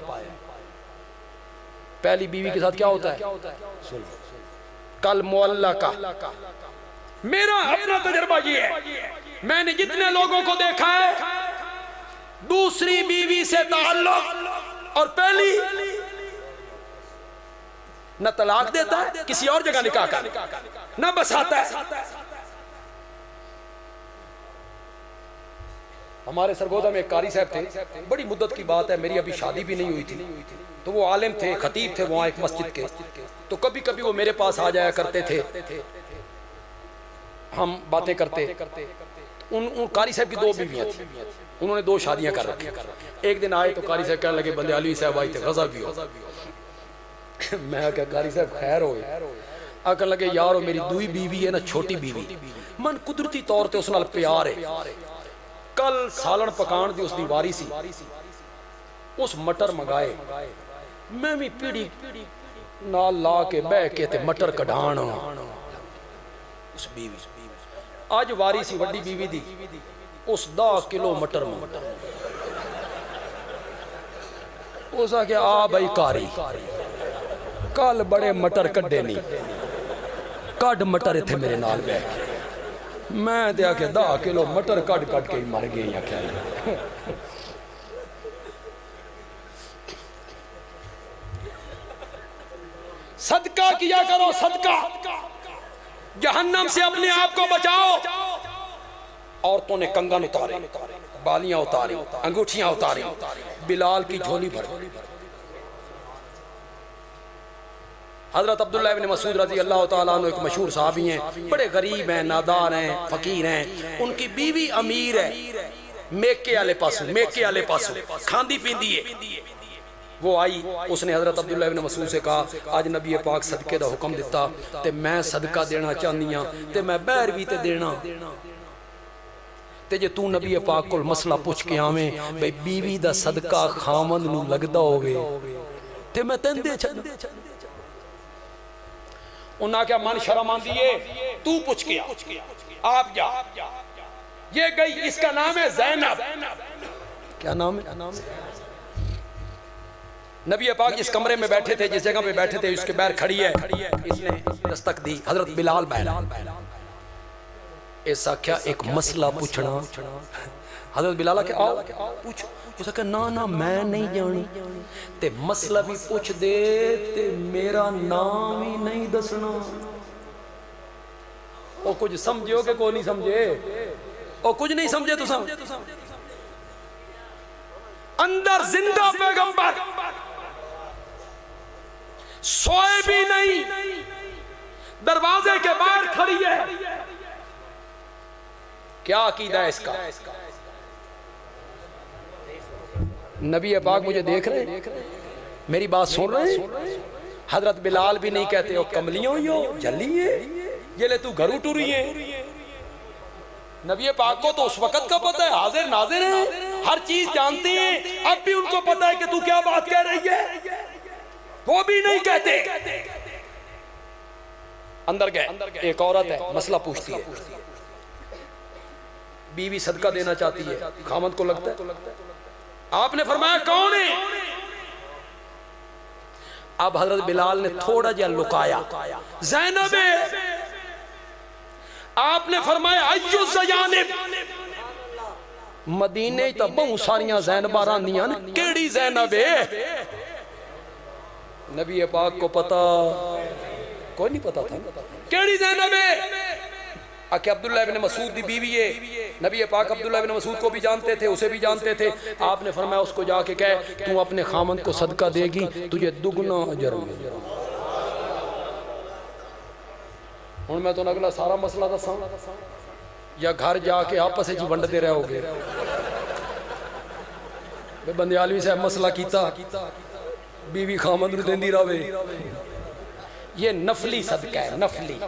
पहली बीवी के साथ क्या होता है? कल मुअल्ला का मेरा अपना तजर्बा ये है, मैंने जितने लोगों को देखा है दूसरी बीवी से ताल्लुक और पहली न तलाक देता है, किसी और जगह निकाह कर, न बसाता है। हमारे सरगोदा में एक कारी साहब थे, बड़ी मुद्दत की बात है, मेरी अभी शादी भी नहीं हुई थी, तो वो आलिम थे, खतीब थे वहाँ एक मस्जिद के। तो कभी कभी वो मेरे पास आ जाया करते थे, हम बातें करते। उन कारी साहब की 2 बीवियां थी, उन्होंने 2 शादियां कर रखी। एक दिन आए तो कारी साहब कहने लगे बंदे अली साहब आए थे, गज़ब भी हो। मैं क्या कारी साहब खैर हो? आकर लगे यार मेरी 2 बीवी है ना, छोटी बीवी, मन कुदरती तौर पर उस नाल प्यार है। कल सालन पकान दी उसकी वारी सी, उस मटर मंगाए, मैं भी पीढ़ी नाल ला के बह के ते मटर कढ़ाण उस बीवी। अज वारी सी वड्डी बीवी दी, उस 10 किलो मटर उस आके आ भाई कारी कल बड़े मटर कड्डे नहीं, कड मटर इत्थे मेरे नाल बह के। मैं ते आके 10 किलो मटर कट कट के मर गए। आख्या सदका किया करो, सदका, जहन्नम से अपने आप को बचाओ। औरतों ने कंगन उतारे, बालियां उतारी, अंगूठियां उतारी, बिलाल की झोली भर। हजरत अब्दुल्लाह इब्न मसूद रजी अल्लाह ताला अन्हु एक मशहूर सहाबी हैं, बड़े गरीब हैं, नादार हैं, फकीर हैं। उनकी बीवी अमीर है, मेके वाले पासों, मेके वाले पासों खांदी पींदी है। वो आई, उसने हजरत अब्दुल्लाह इब्न मसूद से कहा आज नबी पाक सदके दा हुक्म दिता ते मैं सदका देना चाहनी हां ते मैं बहर भी ते देना, ते जे तू नबी पाक कोल मसला पुछ के आवें भाई बीवी दा सदका खामंद नूं लगदा होवे ते मैं तैन दे छड्ड। उन्हें क्या मन शर्म आंदी है, तू पूछ के आप जा। ये गई, इसका नाम है ज़ैनब। क्या नाम है? नबी पाक जिस कमरे में बैठे थे, जिस जगह पे बैठे थे, उसके बाहर खड़ी है, इसने दस्तक दी, हजरत बिलाल बैठा। ऐसा क्या एक मसला पूछना? हजरत बिलाल के आओ पूछो। उसने ना ना मैं नहीं जानी, ते मसला भी पूछ दे ते मेरा नाम ही नहीं दसना। ओ कुछ समझो कि कोई नहीं समझे? ओ कुछ नहीं समझे तो समझ। अंदर जिंदा पैगंबर सोए भी नहीं, दरवाजे के बाहर खड़ी है। क्या अकीदा है इसका? नबी पाक मुझे देख रहे, मेरी बात सुन रहे। हजरत बिलाल भी नहीं कहते हो कमलियों हो जली है ये ले तू घर टूरी है। नबी पाक को तो उस वक्त का पता है, हाजिर नाजिर है, हर चीज जानते हैं। अब भी उनको पता है कि तू क्या बात कह रही है, वो भी नहीं कहते। अंदर गए, एक औरत है, मसला पूछती है। बीवी सदका देना चाहती है, खामद को लगता है। आपने फरमाया कौन है? अब हजरत बिलाल ने थोड़ा जा लुकाया, ज़ैनब है। आपने फरमाया अय्यु ज़यानिब, मदीने तो बहुत सारियां ज़ैनबा रहिंदियां ने, केड़ी ज़ैनब है? नबी पाक को पता कोई नहीं पता था केड़ी ज़ैनब है। आके अब्दुल्लाह इब्न मसूद दी बीवी है, नबी पाक अब्दुल्लाह बिन मसूद को भी जानते थे, उसे भी जानते थे। आपने फरमाया उसको जाके कह तू अपने खामन को सदका देगी तुझे दुगना अजर मिलेगा। हुण मैं तो अगला सारा मसला दसा या घर जाके आपस में वंडते रहोगे? बंदे आलवी साहब मसला कीता बीवी खामद नूं देंदी रहे, ये नफली सदका है, नफली।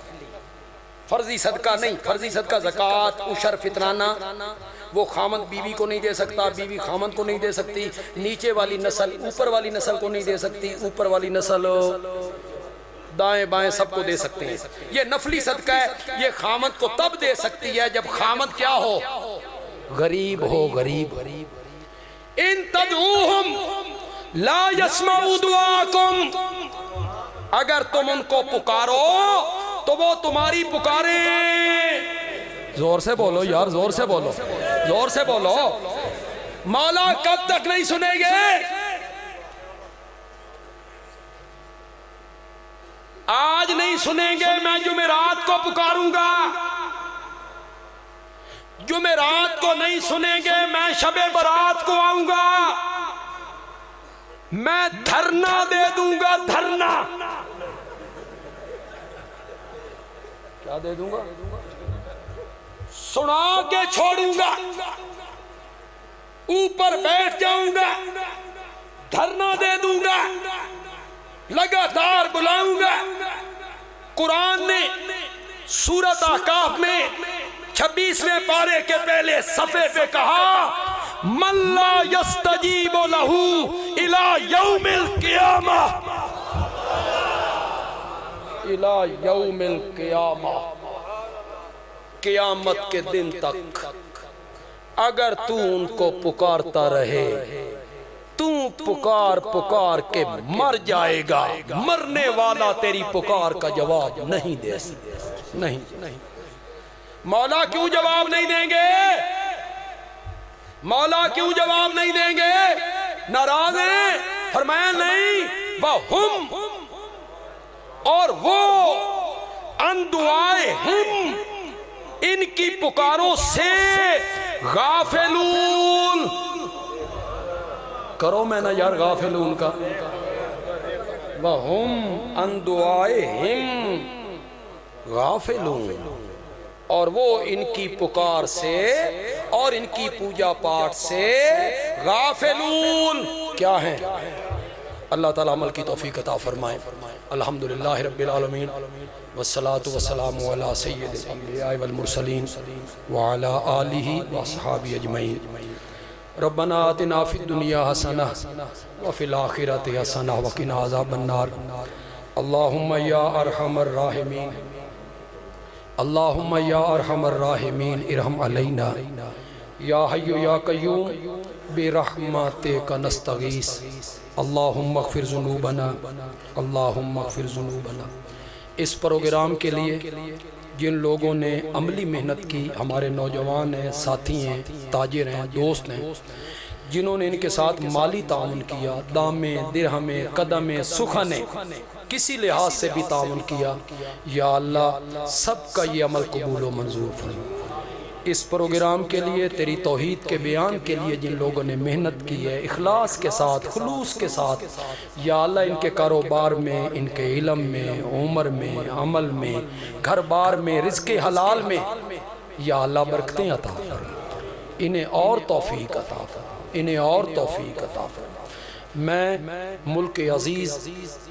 फर्जी सदका नहीं। फर्जी सदका ज़कात, उशर, फितराना वो खामद बीवी को नहीं दे सकता, बीवी खामद को नहीं दे सकती, नीचे वाली नस्ल ऊपर वाली नस्ल को नहीं दे सकती, ऊपर वाली नस्ल दाएं बाएं सबको दे सकते हैं। ये नफली सदका है। ये खामद को तब दे सकती है जब खामद क्या हो? गरीब हो, गरीब। इन तदऊहुम ला यस्माउ दुआकुम, अगर तुम उनको पुकारो तो वो तुम्हारी पुकारे। जोर से बोलो यार, जोर से बोलो, जोर से बोलो। मौला कब तक नहीं सुनेंगे? आज नहीं सुनेंगे, मैं जुमेरात को पुकारूंगा। जुमेरात को नहीं सुनेंगे, मैं शबे बरात को आऊंगा, मैं धरना दे दूंगा। धरना क्या दे दूंगा? सुना के छोड़ूंगा, ऊपर बैठ जाऊंगा, धरना दे दूंगा, लगातार बुलाऊंगा। कुरान ने सूरत अहकाफ में 26वें पारे के पहले सफे पे कहा मल्ला यस्तजीबु लहू इला यौमिल क़ियामा, इला यौमिल क़ियामा, क़यामत के दिन तक अगर तू उनको पुकारता रहे, तू पुकार पुकार के मर जाएगा। मरने वाला तेरी पुकार का जवाब नहीं दे सकता। नहीं, नहीं। मौला क्यों जवाब नहीं देंगे? मौला क्यों जवाब नहीं देंगे? नाराज हैं? फरमाया नहीं, वहुम, और वो अनदुआए हम, इनकी पुकारों से गाफिलून। करो मैं ना यार गाफिलून का। वहुम अनदुआए हम गाफिलून, और वो इनकी पुकार से और इनकी पूजा पाठ से गाफिलून क्या है? अल्लाह ताला अमल की तौफीक अता फरमाए। अल्हम्दुलिल्लाहि रब्बिल आलमीन वस्सलातु वस्सलामु अला सय्यिदिल अंबिया वल मुरसलीन व अला आलिहि व अस्हाबि अजमईन। रब्बना आतिना फिद दुनिया हसना व फिल आखिरति हसना व क़िना अज़ाबन नार। अल्लाहुम्मा या अरहमर राहिमीन, अल्लाहुम्मा या अरहमर राहिमीन इरहम अलैना या हय्यु या क़य्यूम बिरहमतिका नस्तगीस। अल्लाहुम्मा अग़फिर ज़ुनूबना, अल्लाहुम्मा अग़फिर ज़ुनूबना। इस प्रोग्राम के लिए जिन लोगों ने अमली मेहनत की, हमारे नौजवान हैं, साथी हैं, ताजिर हैं, दोस्त हैं, जिन्होंने इनके साथ माली ताउन किया, दामे, दिरहमे, कदमे, सुखने, किसी लिहाज से भी ताउन किया, या अल्लाह सबका ये अमल कबूल व मंजूर फरमा। इस प्रोग्राम के लिए, तेरी तौहीद के बयान के लिए जिन लोगों ने मेहनत की है, इखलास के साथ, खुलूस के साथ, या अल्लाह इनके कारोबार में, इनके इल्म में, उम्र में, अमल में, घर बार में, रिज़्क़े हलाल में, या अल्लाह बरकतें अता फरमा, इन्हें और तौफीक अता फरमा, इन्हें और तौफीक अता फरमा। मैं मुल्क अज़ीज़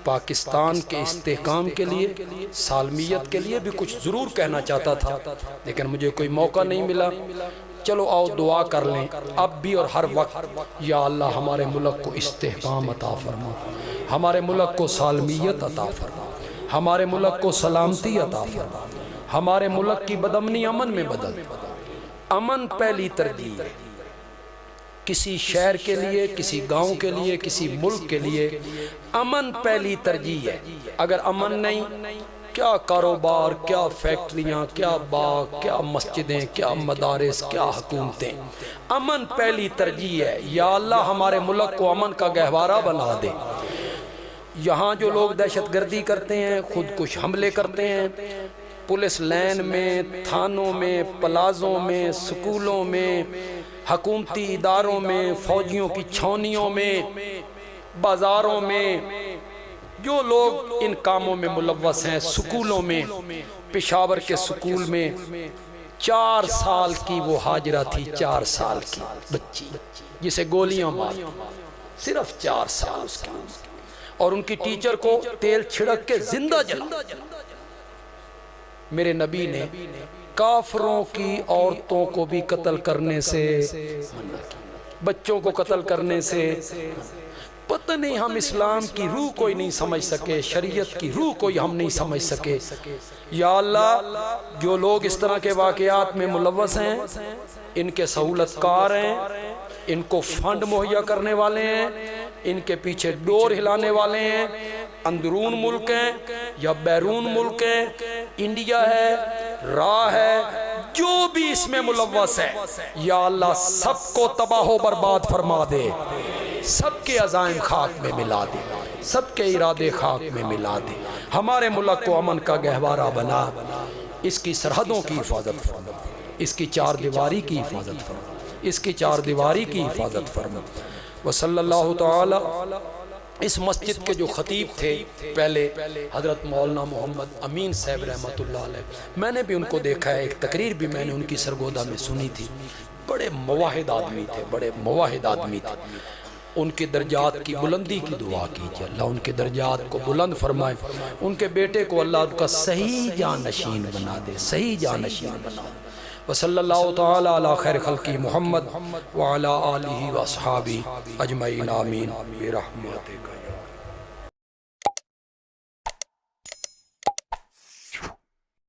पाकिस्तान के इस्तेहकाम के लिए, सालमियत के लिए भी कुछ ज़रूर कहना चाहता था, लेकिन मुझे कोई मौका नहीं मिला। चलो आओ दुआ कर लें अब भी और हर वक्त। या अल्लाह हमारे मुल्क को इस्तेहकाम अता फरमा, हमारे मुल्क को सालमियत अता फरमा, हमारे मुल्क को सलामती अता फरमा, हमारे मुल्क की बदअमनी अमन में बदल। अमन पहली तरजीह है किसी शहर के लिए, किसी गांव के लिए, किसी मुल्क के लिए। अमन पहली तरजीह है। अगर अमन नहीं, क्या कारोबार, क्या फैक्ट्रियां, क्या बाग, क्या मस्जिदें, क्या मदारिस, क्या हुकूमतें। अमन पहली तरजीह है। या अल्लाह हमारे मुल्क को अमन का गहवारा बना दे। यहाँ जो लोग दहशत गर्दी करते हैं, खुद कुछ हमले करते हैं, पुलिस लाइन में, थानों में, प्लाजों में, स्कूलों में, हकूमती इदारों में, फौजियों की छावनियों में, बाजारों में, जो लोग इन कामों में मुलव्वस हैं, स्कूलों में, पेशावर के स्कूल में 4 साल की वो हाजिरा थी, 4 साल की बच्ची जिसे गोलियां मारी, सिर्फ 4 साल उसकी, और उनकी टीचर को तेल छिड़क के जिंदा जला। मेरे नबी ने काफरों की औरतों को भी कत्ल करने से मना किया, बच्चों को कत्ल करने से। पता नहीं हम इस्लाम की रूह कोई नहीं समझ सके, शरीयत की रूह कोई हम नहीं समझ सके। या अल्लाह, जो लोग इस तरह के वाकयात में मुलव्वस हैं, इनके सहूलतकार हैं, इनको फंड मुहैया करने वाले हैं, इनके पीछे डोर हिलाने वाले हैं, अंदरून मुल्क हैं या बैरून मुल्क हैं, इंडिया है, राह है, जो भी इसमें मुलव्वस है, या अल्लाह सबको तबाह बर्बाद फरमा दे, सबके अज़ाइम खाक में मिला दे, सबके इरादे खाक में मिला दे। हमारे मुल्क को अमन का गहवारा बना, इसकी सरहदों की हिफाजत फरमा, इसकी 4 दीवारी की हिफाजत फरमा, इसकी 4 दीवारी की हिफाजत फरमा। व सल्लल्लाहु तआला। इस मस्जिद के जो खतीब थे पहले, हज़रत मौलाना मोहम्मद अमीन साहब रहमतुल्लाह अलैह, मैंने भी उनको देखा है, एक तकरीर भी मैंने उनकी सरगोदा में सुनी थी। बड़े मुवाहिद आदमी थे, बड़े मुवाहिद आदमी थे। उनके दर्जात की बुलंदी की दुआ कीजिए, अल्लाह उनके दर्जात को बुलंद फरमाए, उनके बेटे को अल्लाह उनका सही जानशीन बना दे, सही जानशीन बना दे। व सल्लल्लाहु तआला अला खैर खल्क़ी मुहम्मद व अला आलिहि व अस्हाबी अजमईन आमीन बिरहमतिका।